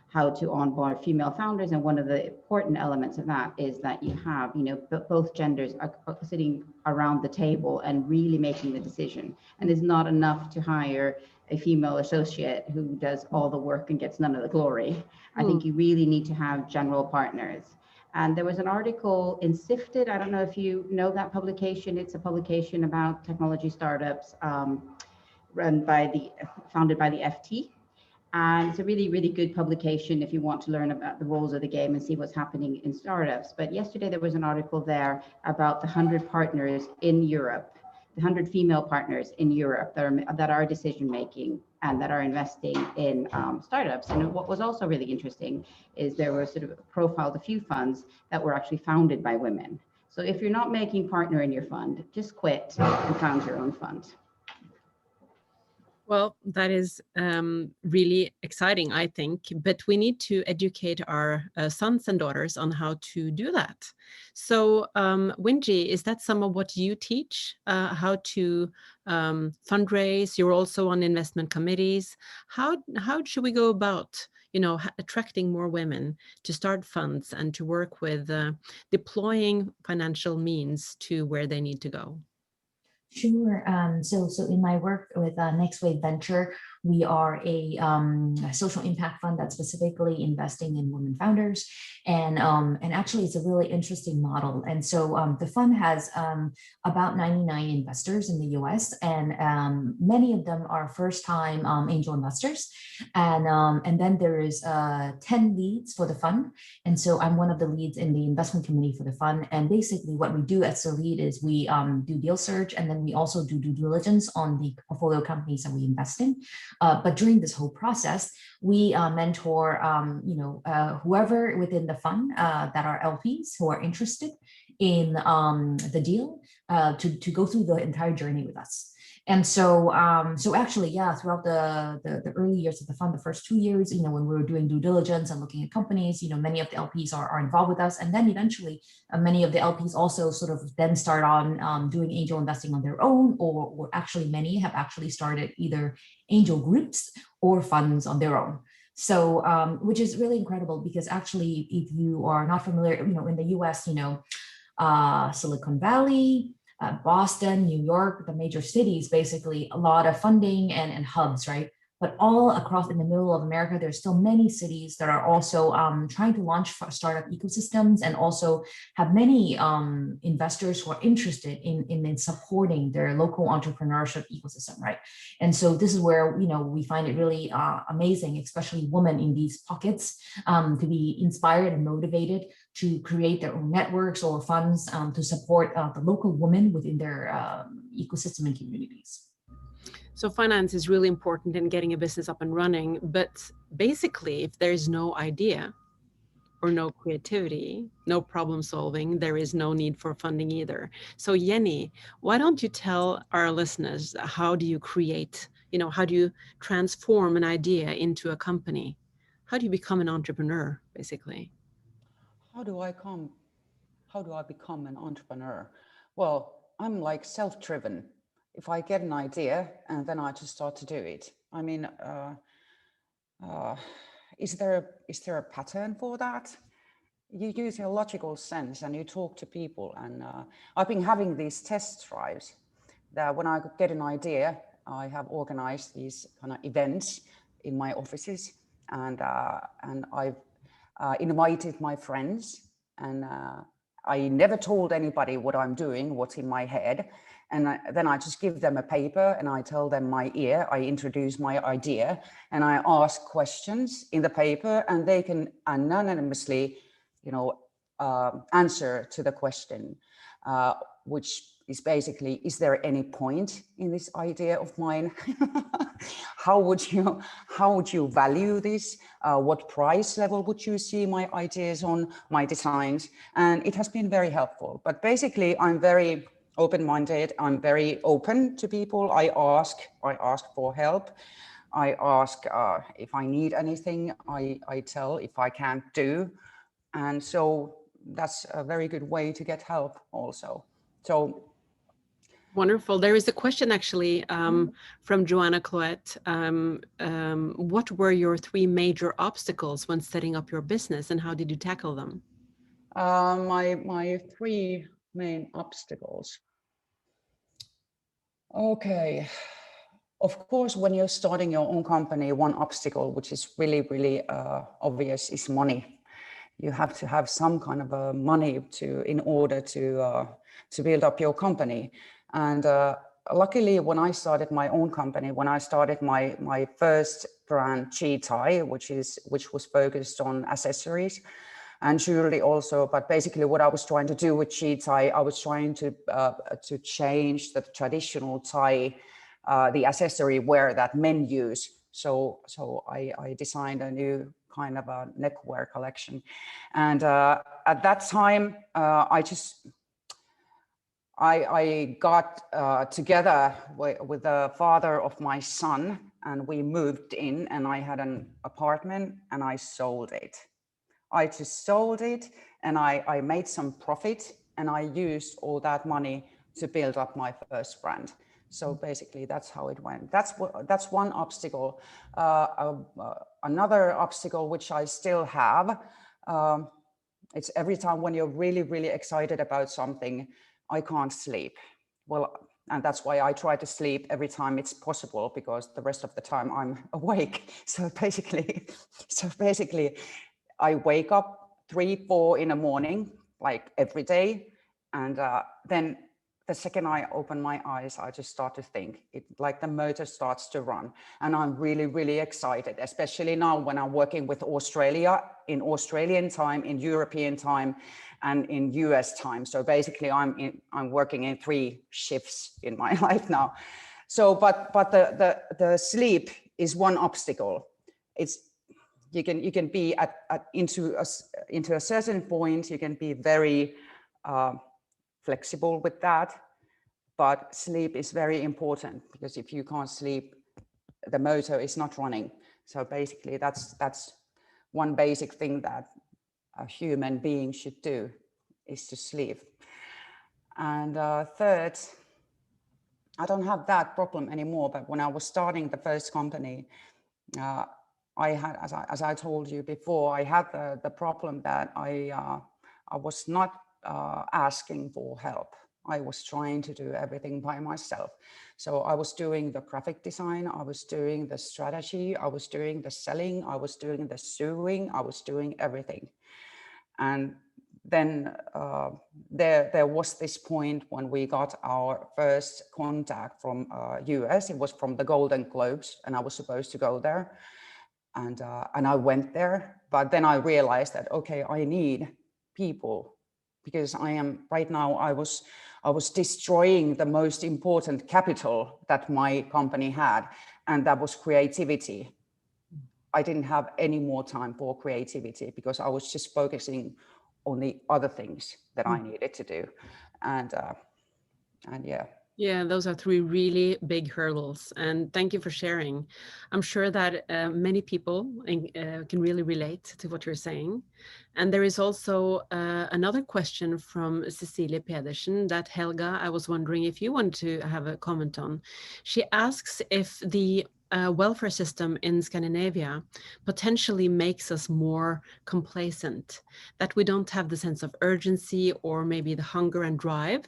how to onboard female founders. And one of the important elements of that is that you have, you know, both genders are sitting around the table and really making the decision. And it's not enough to hire a female associate who does all the work and gets none of the glory. I think you really need to have general partners. And there was an article in Sifted. I don't know if you know that publication. It's a publication about technology startups founded by the FT. And it's a really, really good publication if you want to learn about the rules of the game and see what's happening in startups. But yesterday there was an article there about the 100 partners in Europe, the 100 female partners in Europe that are decision making and that are investing in startups. And what was also really interesting is there were sort of profiled a few funds that were actually founded by women. So if you're not making partner in your fund, just quit and found your own fund. Well, that is really exciting, I think, but we need to educate our sons and daughters on how to do that. So, Winji, is that some of what you teach, how to fundraise? You're also on investment committees. How should we go about, you know, attracting more women to start funds and to work with deploying financial means to where they need to go? Sure. So in my work with Next Wave Venture, we are a social impact fund that's specifically investing in women founders, and actually it's a really interesting model. And so the fund has about 99 investors in the U.S., and many of them are first-time angel investors, and then there is 10 leads for the fund, and so I'm one of the leads in the investment committee for the fund. And basically, what we do as the lead is we do deal search, and then we also do due diligence on the portfolio companies that we invest in. But during this whole process, we mentor, whoever within the fund that are LPs who are interested in the deal to go through the entire journey with us. And so, so actually, yeah, throughout the early years of the fund, the first 2 years, when we were doing due diligence and looking at companies, many of the LPs are involved with us. And then eventually, many of the LPs also sort of then start on doing angel investing on their own, or actually many have actually started either angel groups or funds on their own. So, which is really incredible, because actually, if you are not familiar, in the US, Silicon Valley, Boston, New York, the major cities, basically a lot of funding and hubs, right? But all across in the middle of America, there's still many cities that are also trying to launch startup ecosystems, and also have many investors who are interested in supporting their local entrepreneurship ecosystem, right? And so this is where we find it really amazing, especially women in these pockets, to be inspired and motivated to create their own networks or funds to support the local women within their ecosystem and communities. So finance is really important in getting a business up and running, but basically if there is no idea or no creativity, no problem solving, there is no need for funding either. So Jenny, why don't you tell our listeners, how do you create, how do you transform an idea into a company? How do you become an entrepreneur, basically? How do I become an entrepreneur? Well, I'm like self-driven. If I get an idea and then I just start to do it. I mean, is there a pattern for that? You use your logical sense and you talk to people. And I've been having these test drives that when I get an idea, I have organized these kind of events in my offices, and I've invited my friends, and I never told anybody what I'm doing, what's in my head. And then I just give them a paper and I tell them I introduce my idea, and I ask questions in the paper, and they can anonymously, answer to the question, which is basically, is there any point in this idea of mine? How would you value this? What price level would you see my ideas on, my designs? And it has been very helpful. But basically, I'm very open-minded. I'm very open to people. I ask for help. I ask if I need anything. I tell if I can't do. And so that's a very good way to get help also. So wonderful. There is a question actually from Joanna Cloet. What were your 3 major obstacles when setting up your business, and how did you tackle them? My 3 main obstacles. Okay. Of course, when you're starting your own company, one obstacle, which is really, really obvious, is money. You have to have some kind of money in order to build up your company. And luckily, when I started my own company, when I started my first brand, G-Tie, which was focused on accessories and jewelry also, but basically what I was trying to do with G-Tie, I was trying to change the traditional tie, the accessory wear that men use. So I designed a new kind of a neckwear collection. And at that time, I got together with the father of my son, and we moved in, and I had an apartment and I sold it. I just sold it, and I made some profit, and I used all that money to build up my first brand. So basically, that's how it went. That's one obstacle. Another obstacle, which I still have, it's every time when you're really, really excited about something, I can't sleep. Well, and that's why I try to sleep every time it's possible, because the rest of the time I'm awake. So basically, I wake up 3, 4 in the morning, like every day. And then the second I open my eyes, I just start to think, like the motor starts to run. And I'm really, really excited, especially now when I'm working with Australia, in Australian time, in European time, and in US time. So basically I'm working in 3 shifts in my life now. So, but the sleep is one obstacle. You can be into a certain point, you can be very flexible with that, but sleep is very important, because if you can't sleep, the motor is not running. So basically that's one basic thing that a human being should do, is to sleep. And third, I don't have that problem anymore, but when I was starting the first company, I had, as I told you before, I had the problem that I was not asking for help. I was trying to do everything by myself. So I was doing the graphic design, I was doing the strategy, I was doing the selling, I was doing the suing, I was doing everything. And then there was this point when we got our first contact from US. It was from the Golden Globes, and I was supposed to go there. And I went there, but then I realized that, okay, I need people, because I am right now, I was destroying the most important capital that my company had, and that was creativity. I didn't have any more time for creativity, because I was just focusing on the other things that I needed to do. And yeah. Yeah, those are three really big hurdles. And thank you for sharing. I'm sure that many people can really relate to what you're saying. And there is also another question from Cecilie Pedersen that, Helga, I was wondering if you want to have a comment on. She asks if the welfare system in Scandinavia potentially makes us more complacent, that we don't have the sense of urgency or maybe the hunger and drive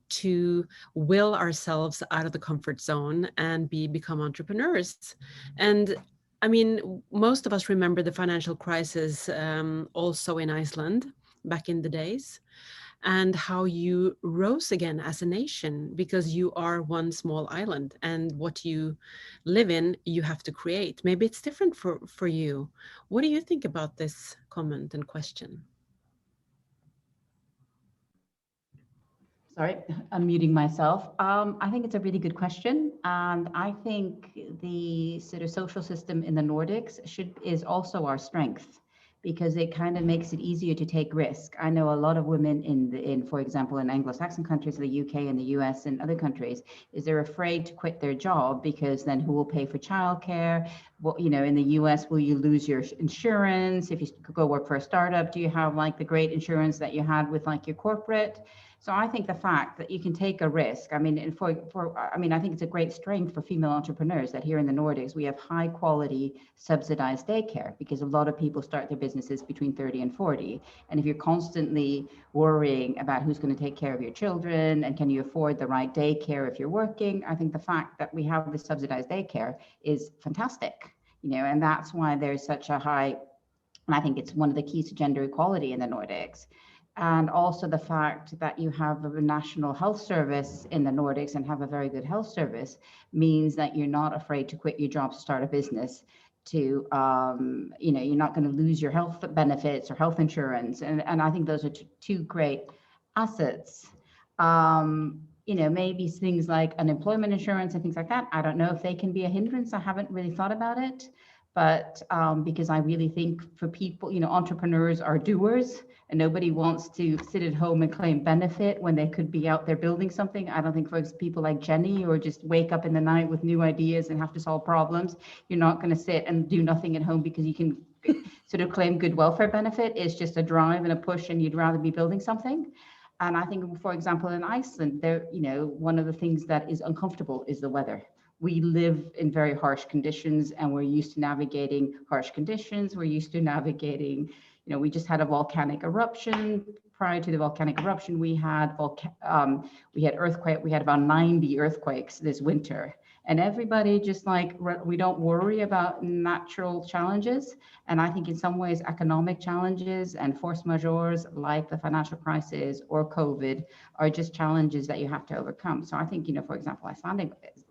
to will ourselves out of the comfort zone and become entrepreneurs. And I mean, most of us remember the financial crisis also in Iceland back in the days, and how you rose again as a nation, because you are one small island, and what you live in, you have to create. Maybe it's different for you. What do you think about this comment and question? Sorry, unmuting myself. I think it's a really good question. And I think the sort of social system in the Nordics is also our strength, because it kind of makes it easier to take risk. I know a lot of women in, for example, in Anglo-Saxon countries, the UK and the US and other countries, is they're afraid to quit their job, because then who will pay for childcare? Well, you know, in the US, will you lose your insurance? If you go work for a startup, do you have like the great insurance that you had with like your corporate? So I think the fact that you can take a risk, I mean, and I think it's a great strength for female entrepreneurs that here in the Nordics, we have high quality subsidized daycare, because a lot of people start their businesses between 30 and 40. And if you're constantly worrying about who's going to take care of your children and can you afford the right daycare if you're working, I think the fact that we have this subsidized daycare is fantastic, you know, and that's why there's such a high, and I think it's one of the keys to gender equality in the Nordics. And also the fact that you have a national health service in the Nordics and have a very good health service means that you're not afraid to quit your job to start a business, to, you know, you're not going to lose your health benefits or health insurance. And I think those are two great assets. You know, maybe things like unemployment insurance and things like that, I don't know if they can be a hindrance. I haven't really thought about it. But because I really think for people, you know, entrepreneurs are doers, and nobody wants to sit at home and claim benefit when they could be out there building something. I don't think for people like Jenny, or just wake up in the night with new ideas and have to solve problems, you're not going to sit and do nothing at home because you can sort of claim good welfare benefit. It's just a drive and a push, and you'd rather be building something. And I think, for example, in Iceland, there, you know, one of the things that is uncomfortable is the weather. We live in very harsh conditions, and we're used to navigating harsh conditions. We're used to navigating, you know, we just had a volcanic eruption. Prior to the volcanic eruption, we had earthquake. We had about 90 earthquakes this winter, and everybody just like, we don't worry about natural challenges. And I think in some ways, economic challenges and force majeures like the financial crisis or COVID are just challenges that you have to overcome. So I think, you know, for example,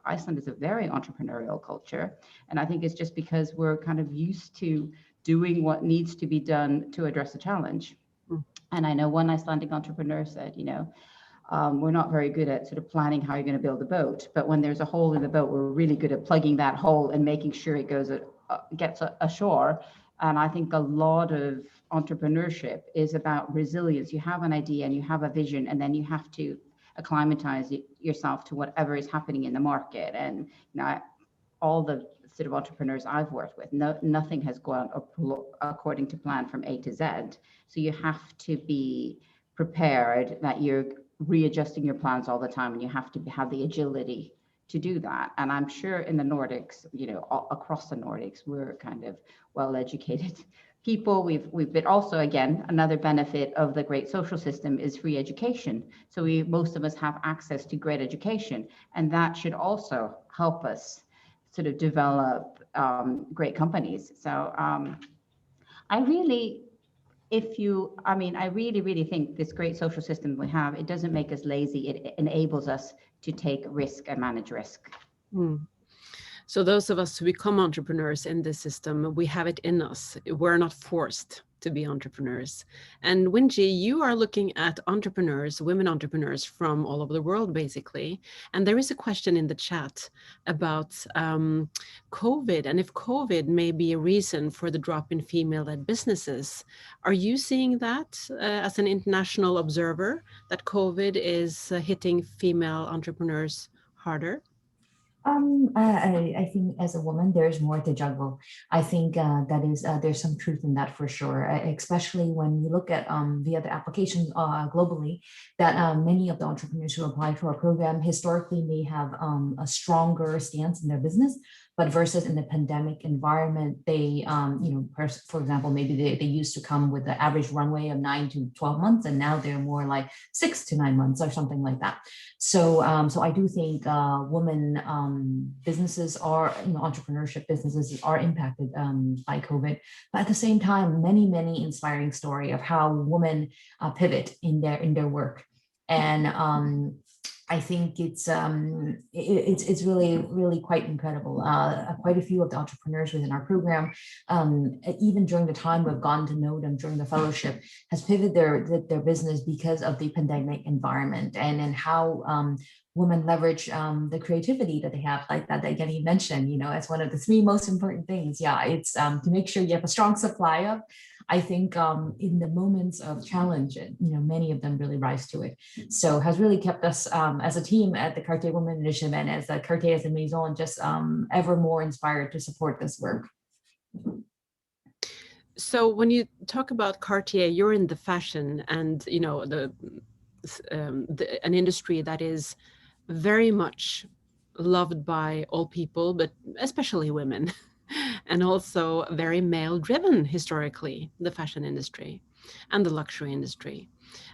Iceland is a very entrepreneurial culture. And I think it's just because we're kind of used to doing what needs to be done to address a challenge. And I know one Icelandic entrepreneur said, you know, we're not very good at sort of planning how you're going to build a boat, but when there's a hole in the boat, we're really good at plugging that hole and making sure it gets ashore. And I think a lot of entrepreneurship is about resilience. You have an idea and you have a vision, and then you have to acclimatize yourself to whatever is happening in the market. And all the sort of entrepreneurs I've worked with, nothing has gone according to plan from A to Z. So you have to be prepared that you're readjusting your plans all the time, and you have to have the agility to do that. And I'm sure in the Nordics, across the Nordics, we're kind of well-educated people. We've been also, again, another benefit of the great social system is free education. So most of us have access to great education, and that should also help us sort of develop great companies. So I really think this great social system we have, it doesn't make us lazy. It enables us to take risk and manage risk. So those of us who become entrepreneurs in this system, we have it in us. We're not forced to be entrepreneurs. And Winji, you are looking at entrepreneurs, women entrepreneurs from all over the world, basically. And there is a question in the chat about COVID, and if COVID may be a reason for the drop in female-led businesses. Are you seeing that as an international observer, that COVID is hitting female entrepreneurs harder? I think as a woman, there's more to juggle. I think there's some truth in that for sure, especially when you look at via the applications globally, that many of the entrepreneurs who apply to our program historically may have a stronger stance in their business, but versus in the pandemic environment, they, for example, maybe they used to come with the average runway of 9 to 12 months, and now they're more like 6 to 9 months or something like that. So I do think women businesses are, entrepreneurship businesses are impacted by COVID. But at the same time, many inspiring story of how women pivot in their work. And I think it's really quite incredible. Quite a few of the entrepreneurs within our program, even during the time we've gotten to know them during the fellowship, has pivoted their business because of the pandemic environment, and how women leverage the creativity that they have, like that Jenny mentioned, as one of the 3 most important things. Yeah, it's to make sure you have a strong supply of. I think in the moments of challenge, many of them really rise to it. So has really kept us as a team at the Cartier Women Initiative, and as the Cartier as a Maison, just ever more inspired to support this work. So when you talk about Cartier, you're in the fashion and an industry that is very much loved by all people, but especially women. And also very male-driven historically, the fashion industry and the luxury industry.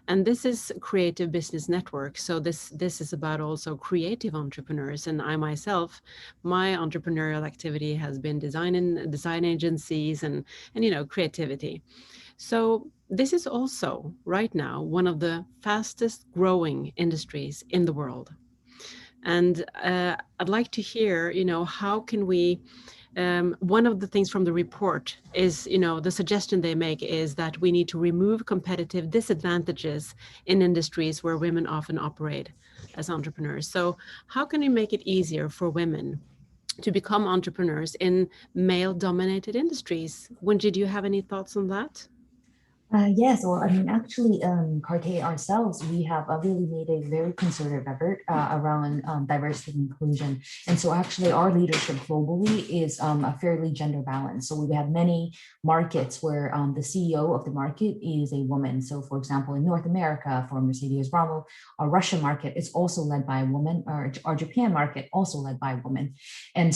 And this is Creative Business Network. So this is about also creative entrepreneurs. And I myself, my entrepreneurial activity has been design agencies and creativity. So this is also right now one of the fastest growing industries in the world. And I'd like to hear, how can we, one of the things from the report is, the suggestion they make is that we need to remove competitive disadvantages in industries where women often operate as entrepreneurs. So how can we make it easier for women to become entrepreneurs in male-dominated industries? Wenji, do you have any thoughts on that? Yes, well, actually, Cartier ourselves, we have really made a very concerted effort around diversity and inclusion. And so actually our leadership globally is a fairly gender balanced. So we have many markets where the CEO of the market is a woman. So for example, in North America, for Mercedes Bramo, our Russian market is also led by a woman, or our Japan market also led by a woman. And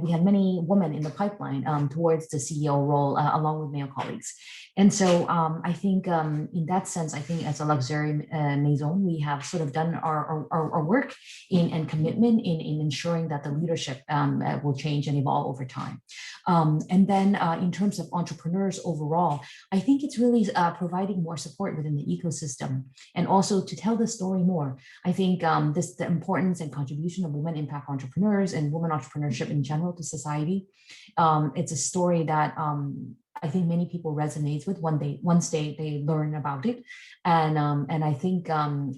we have many women in the pipeline towards the CEO role along with male colleagues. And so I think in that sense, I think as a luxury maison, we have sort of done our work and commitment in ensuring that the leadership will change and evolve over time. And then in terms of entrepreneurs overall, I think it's really providing more support within the ecosystem and also to tell the story more. I think the importance and contribution of women impact entrepreneurs and women entrepreneurship in general to society. It's a story that I think many people resonates with once they learn about it. And I think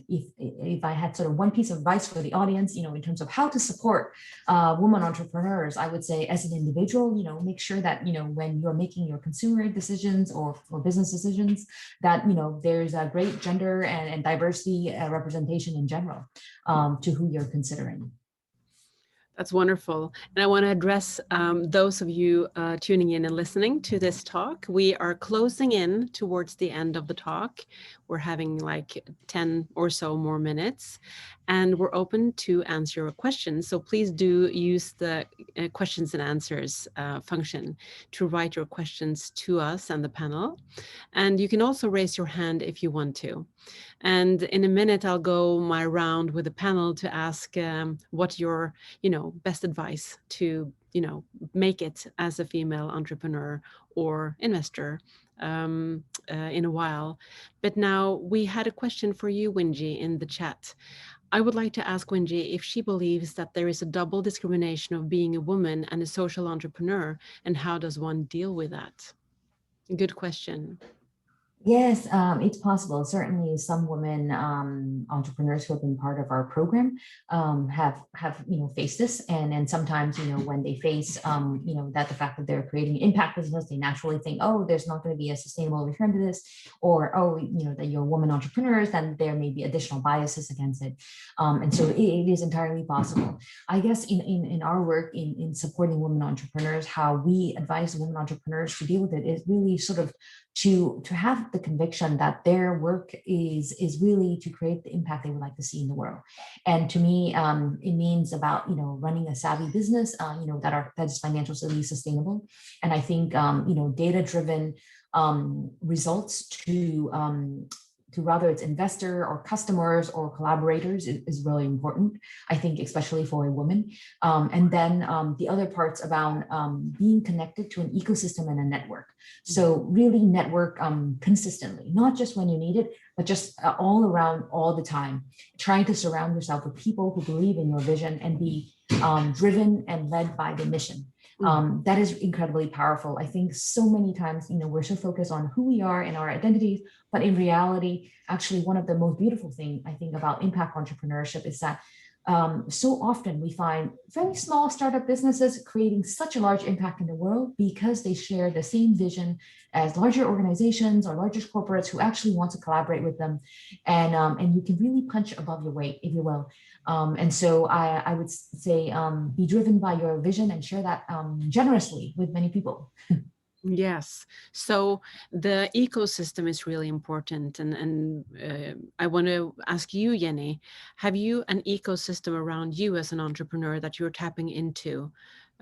if I had sort of one piece of advice for the audience, in terms of how to support women entrepreneurs, I would say as an individual, make sure that, when you're making your consumer decisions or business decisions, that, there's a great gender and diversity representation in general to who you're considering. That's wonderful. And I want to address those of you tuning in and listening to this talk. We are closing in towards the end of the talk. We're having like 10 or so more minutes, and we're open to answer your questions. So please do use the questions and answers function to write your questions to us and the panel. And you can also raise your hand if you want to. And in a minute, I'll go my round with the panel to ask what your, best advice to, make it as a female entrepreneur or investor in a while. But now we had a question for you, Winji, in the chat. I would like to ask Winji if she believes that there is a double discrimination of being a woman and a social entrepreneur, and how does one deal with that? Good question. Yes, it's possible. Certainly, some women entrepreneurs who have been part of our program have faced this, and sometimes when they face that the fact that they're creating impact business, they naturally think, oh, there's not going to be a sustainable return to this, or that you're women entrepreneurs, then there may be additional biases against it, and so it is entirely possible. I guess in our work in supporting women entrepreneurs, how we advise women entrepreneurs to deal with it is really sort of to have the conviction that their work is really to create the impact they would like to see in the world. And to me, it means about running a savvy business that is financially sustainable. And I think data-driven results to rather it's investor or customers or collaborators is really important, I think, especially for a woman. And then the other parts about being connected to an ecosystem and a network. So really network consistently, not just when you need it, but just all around all the time, trying to surround yourself with people who believe in your vision and be driven and led by the mission. That is incredibly powerful. I think so many times, we're so focused on who we are and our identities, but in reality, actually one of the most beautiful things I think about impact entrepreneurship is that so often we find very small startup businesses creating such a large impact in the world because they share the same vision as larger organizations or larger corporates who actually want to collaborate with them. And you can really punch above your weight, if you will. And so I would say be driven by your vision and share that generously with many people. Yes. So the ecosystem is really important. And I want to ask you, Jenny, have you an ecosystem around you as an entrepreneur that you're tapping into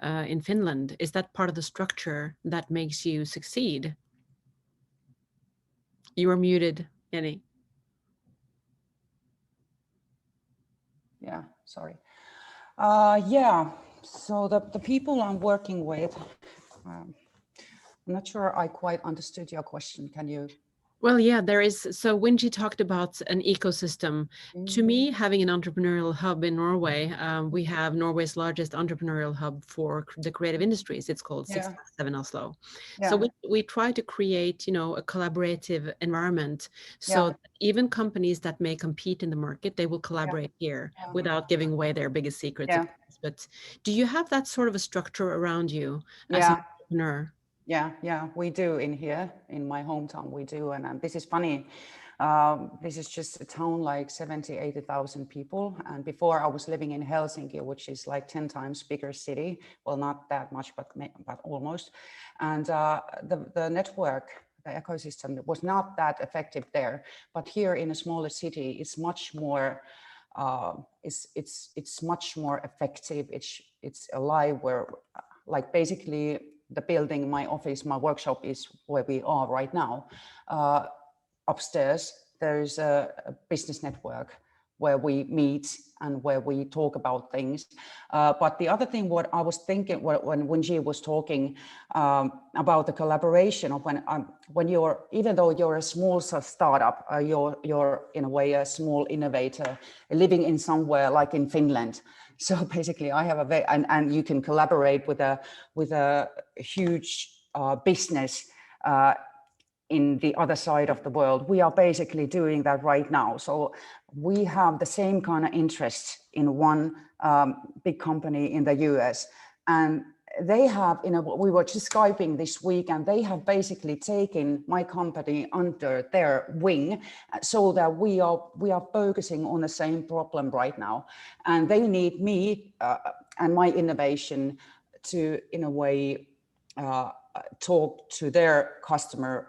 in Finland? Is that part of the structure that makes you succeed? You are muted, Jenny. Yeah, sorry. Yeah, so the people I'm working with, I'm not sure I quite understood your question. Can you? Well, yeah, there is. So Winji talked about an ecosystem. To me, having an entrepreneurial hub in Norway, we have Norway's largest entrepreneurial hub for the creative industries. It's called 657 Oslo. Yeah. So we try to create, a collaborative environment. So that even companies that may compete in the market, they will collaborate here without giving away their biggest secrets. But do you have that sort of a structure around you as an entrepreneur? Yeah, we do in here, in my hometown, we do. And this is funny. This is just a town like 70,000, 80,000 people. And before I was living in Helsinki, which is like 10 times bigger city. Well, not that much, but almost. And the network, the ecosystem was not that effective there. But here in a smaller city, it's much more, it's much more effective. It's alive where like basically, the building, my office, my workshop is where we are right now. Upstairs, there's a business network where we meet and where we talk about things. But the other thing, what I was thinking when Winji was talking about the collaboration of when you're, even though you're a small startup, you're in a way a small innovator living in somewhere like in Finland. So basically, I have and you can collaborate with a huge business in the other side of the world. We are basically doing that right now. So we have the same kind of interest in one big company in the US, and they have, we were just Skyping this week, and they have basically taken my company under their wing, so that we are focusing on the same problem right now. And they need me and my innovation to, in a way, talk to their customer,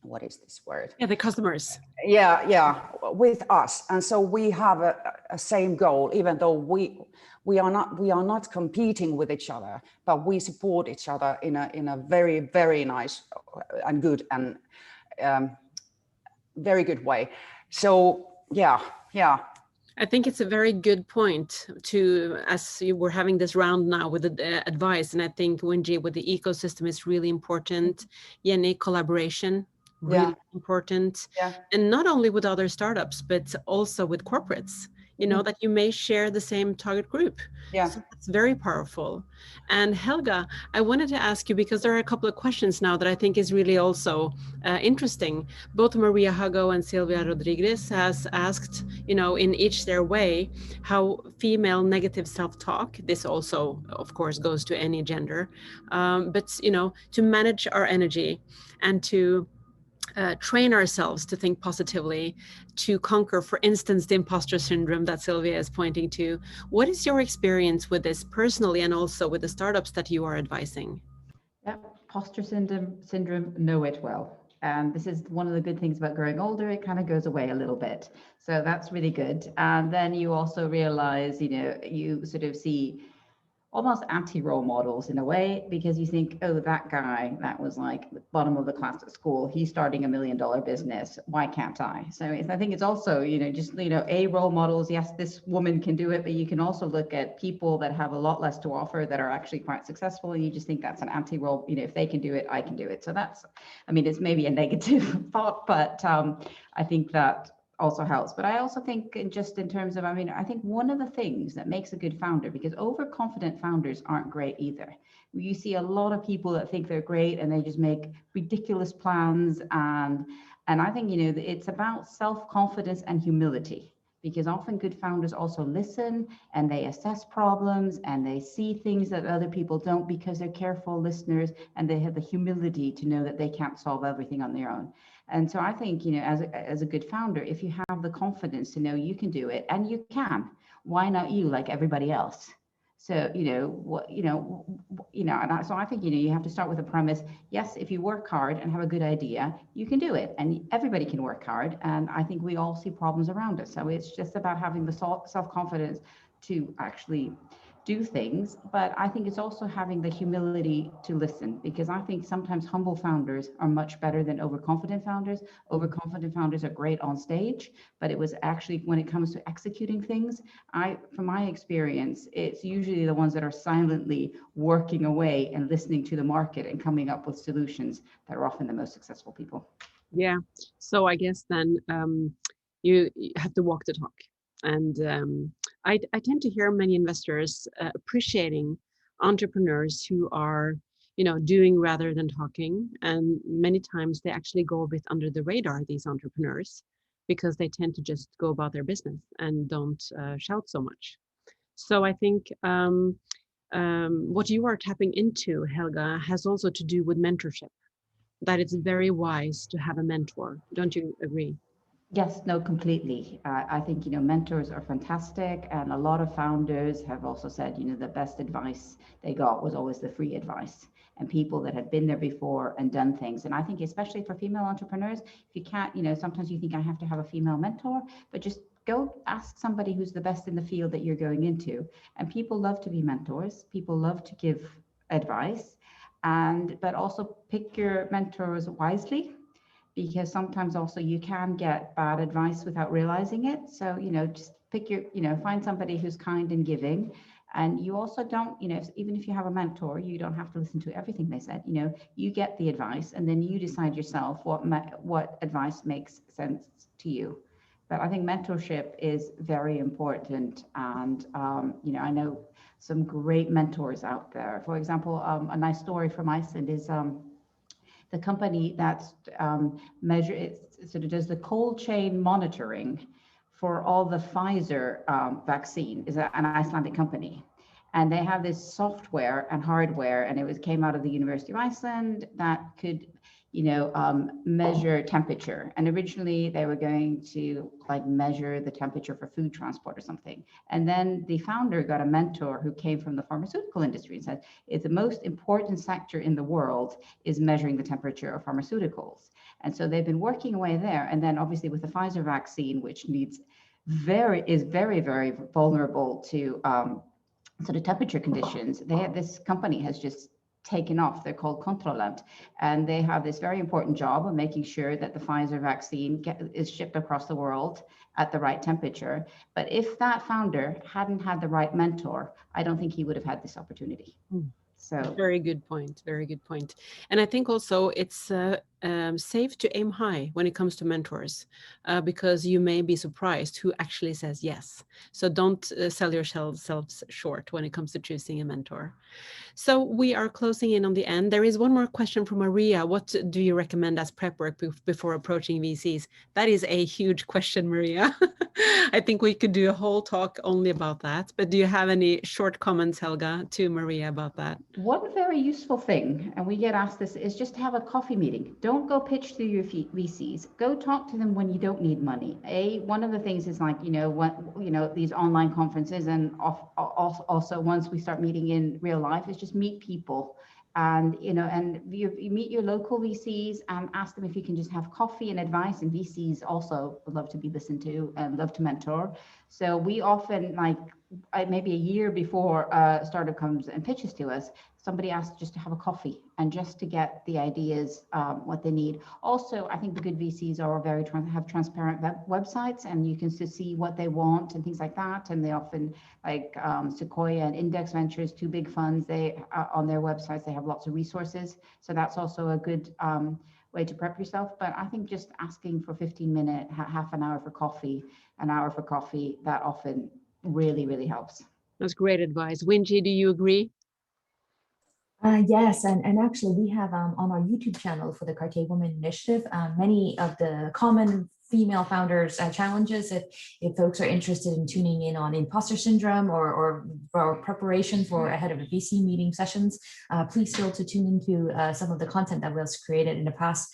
what is this word? Yeah, the customers. Yeah, with us. And so we have a same goal, even though we are not competing with each other, but we support each other in a very, very nice and good and very good way. So yeah. I think it's a very good point to, as you were having this round now with the advice, and I think Wenji with the ecosystem is really important. Jenny, collaboration, really important. Yeah. And not only with other startups, but also with corporates, that you may share the same target group. Yeah. So that's very powerful. And Helga, I wanted to ask you, because there are a couple of questions now that I think is really also interesting. Both Maria Hago and Silvia Rodriguez has asked, in each their way, how female negative self-talk, this also, of course, goes to any gender, but, to manage our energy and to train ourselves to think positively, to conquer, for instance, the imposter syndrome that Sylvia is pointing to. What is your experience with this personally, and also with the startups that you are advising? Yeah, imposter syndrome, know it well. And this is one of the good things about growing older, it kind of goes away a little bit. So that's really good. And then you also realize, you sort of see almost anti-role models in a way, because you think, oh, that guy that was like the bottom of the class at school, he's starting $1 million business, why can't I? So I think it's also, a role models, yes, this woman can do it, but you can also look at people that have a lot less to offer that are actually quite successful, and you just think that's an anti-role, if they can do it, I can do it. So that's, it's maybe a negative thought, but I think that also helps. But I also think just in terms of, I think one of the things that makes a good founder, because overconfident founders aren't great either. You see a lot of people that think they're great and they just make ridiculous plans. And I think, it's about self-confidence and humility, because often good founders also listen and they assess problems and they see things that other people don't, because they're careful listeners and they have the humility to know that they can't solve everything on their own. And so I think, as a good founder, if you have the confidence to know you can do it, and you can, why not you like everybody else? So, so I think, you have to start with a premise. Yes, if you work hard and have a good idea, you can do it, and everybody can work hard. And I think we all see problems around us. So it's just about having the self-confidence to actually do things, but I think it's also having the humility to listen, because I think sometimes humble founders are much better than overconfident founders. Overconfident founders are great on stage, but it was actually when it comes to executing things, from my experience, it's usually the ones that are silently working away and listening to the market and coming up with solutions that are often the most successful people. Yeah, so I guess then you have to walk the talk. And I tend to hear many investors appreciating entrepreneurs who are, doing rather than talking. And many times they actually go a bit under the radar, these entrepreneurs, because they tend to just go about their business and don't shout so much. So I think what you are tapping into, Helga, has also to do with mentorship, that it's very wise to have a mentor. Don't you agree? Yes, no, completely. I think, mentors are fantastic. And a lot of founders have also said, the best advice they got was always the free advice, and people that had been there before and done things. And I think especially for female entrepreneurs, if you can't, sometimes you think I have to have a female mentor, but just go ask somebody who's the best in the field that you're going into. And people love to be mentors. People love to give advice, but also pick your mentors wisely, because sometimes also you can get bad advice without realizing it. So, just pick find somebody who's kind and giving. And you also don't, even if you have a mentor, you don't have to listen to everything they said. You get the advice and then you decide yourself what advice makes sense to you. But I think mentorship is very important. And, I know some great mentors out there. For example, a nice story from Iceland is the company that sort of does the cold chain monitoring for all the Pfizer vaccine is an Icelandic company. And they have this software and hardware, and it came out of the University of Iceland that could, measure temperature. And originally they were going to like measure the temperature for food transport or something. And then the founder got a mentor who came from the pharmaceutical industry and said, it's the most important sector in the world is measuring the temperature of pharmaceuticals. And so they've been working away there. And then obviously with the Pfizer vaccine, which is very, very vulnerable to sort of temperature conditions, this company has just taken off. They're called Controlant, and they have this very important job of making sure that the Pfizer vaccine is shipped across the world at the right temperature. But if that founder hadn't had the right mentor, I don't think he would have had this opportunity. So very good point. Very good point. And I think also it's safe to aim high when it comes to mentors, because you may be surprised who actually says yes. So don't sell yourselves short when it comes to choosing a mentor. So we are closing in on the end. There is one more question from Maria. What do you recommend as prep work before approaching VCs? That is a huge question, Maria. I think we could do a whole talk only about that. But do you have any short comments, Helga, to Maria about that? One very useful thing, and we get asked this, is just to have a coffee meeting. Don't go pitch to your VCs. Go talk to them when you don't need money. One of the things is like, these online conferences, and also once we start meeting in real life, is just meet people. And you meet your local VCs and ask them if you can just have coffee and advice. And VCs also would love to be listened to and love to mentor. So we often, maybe a year before a startup comes and pitches to us, somebody asks just to have a coffee and just to get the ideas, what they need. Also, I think the good VCs are have transparent websites, and you can see what they want and things like that. And they often, like Sequoia and Index Ventures, two big funds, they on their websites, they have lots of resources. So that's also a good way to prep yourself. But I think just asking for 15 minutes, half an hour for coffee, an hour for coffee, that often really, really helps. That's great advice. Winji, do you agree? Yes, and actually we have on our YouTube channel for the Cartier Women Initiative, many of the common female founders challenges. If folks are interested in tuning in on imposter syndrome or preparation for ahead of a VC meeting sessions, please feel to tune into some of the content that was created in the past,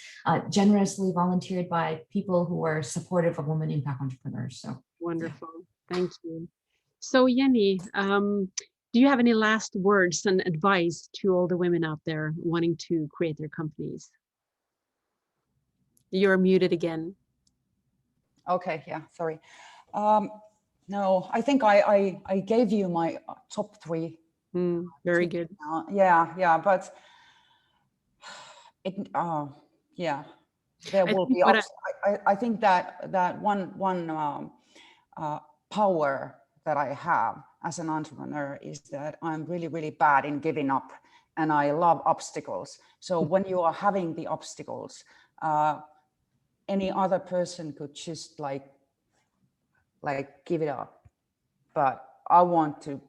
generously volunteered by people who are supportive of women impact entrepreneurs. So wonderful, thank you. So Jenny, do you have any last words and advice to all the women out there wanting to create their companies? You're muted again. Okay, yeah, sorry. No, I think I gave you my top 3. Very good. Yeah, but there will be. I think that one power that I have as an entrepreneur is that I'm really, really bad in giving up, and I love obstacles. So when you are having the obstacles, any other person could just like give it up, but I want to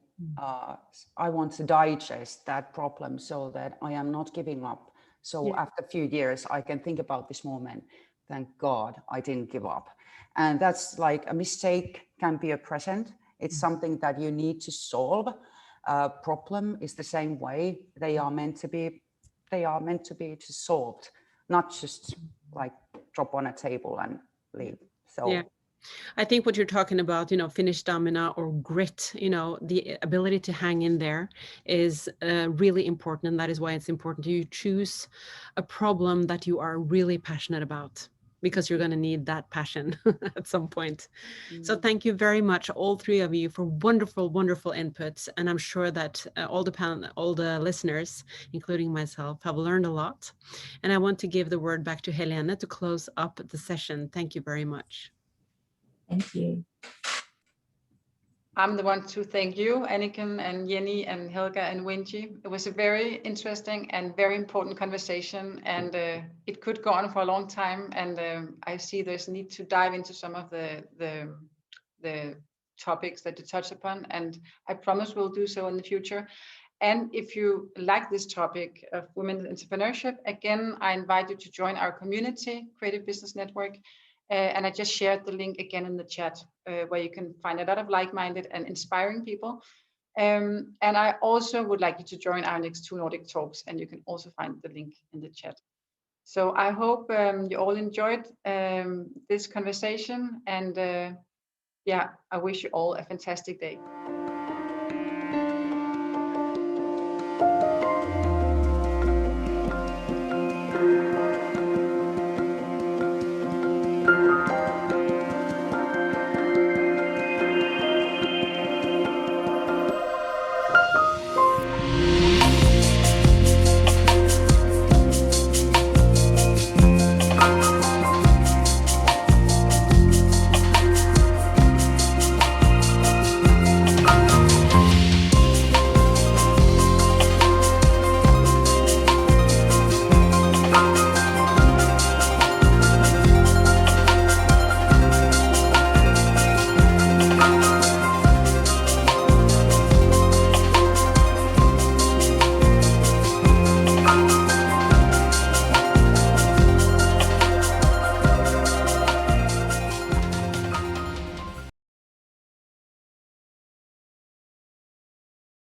digest that problem so that I am not giving up. So after a few years, I can think about this moment. Thank God I didn't give up. And that's like a mistake can be a present. It's something that you need to solve. Problem is the same way. They are meant to be just solved, not just like drop on a table and leave. So yeah, I think what you're talking about, Finnish stamina or grit, the ability to hang in there is really important. And that is why it's important you choose a problem that you are really passionate about, because you're going to need that passion at some point. So thank you very much, all 3 of you, for wonderful, wonderful inputs. And I'm sure that all the listeners, including myself, have learned a lot. And I want to give the word back to Helene to close up the session. Thank you very much. thank you. I'm the one to thank you, Anniken and Jenny and Helga and Winji. It was a very interesting and very important conversation, and it could go on for a long time. And I see there's a need to dive into some of the topics that you touch upon, and I promise we'll do so in the future. And if you like this topic of women entrepreneurship, again, I invite you to join our community, Creative Business Network. And I just shared the link again in the chat, where you can find a lot of like-minded and inspiring people. And I also would like you to join our next 2 Nordic talks, and you can also find the link in the chat. So I hope you all enjoyed this conversation, and yeah, I wish you all a fantastic day.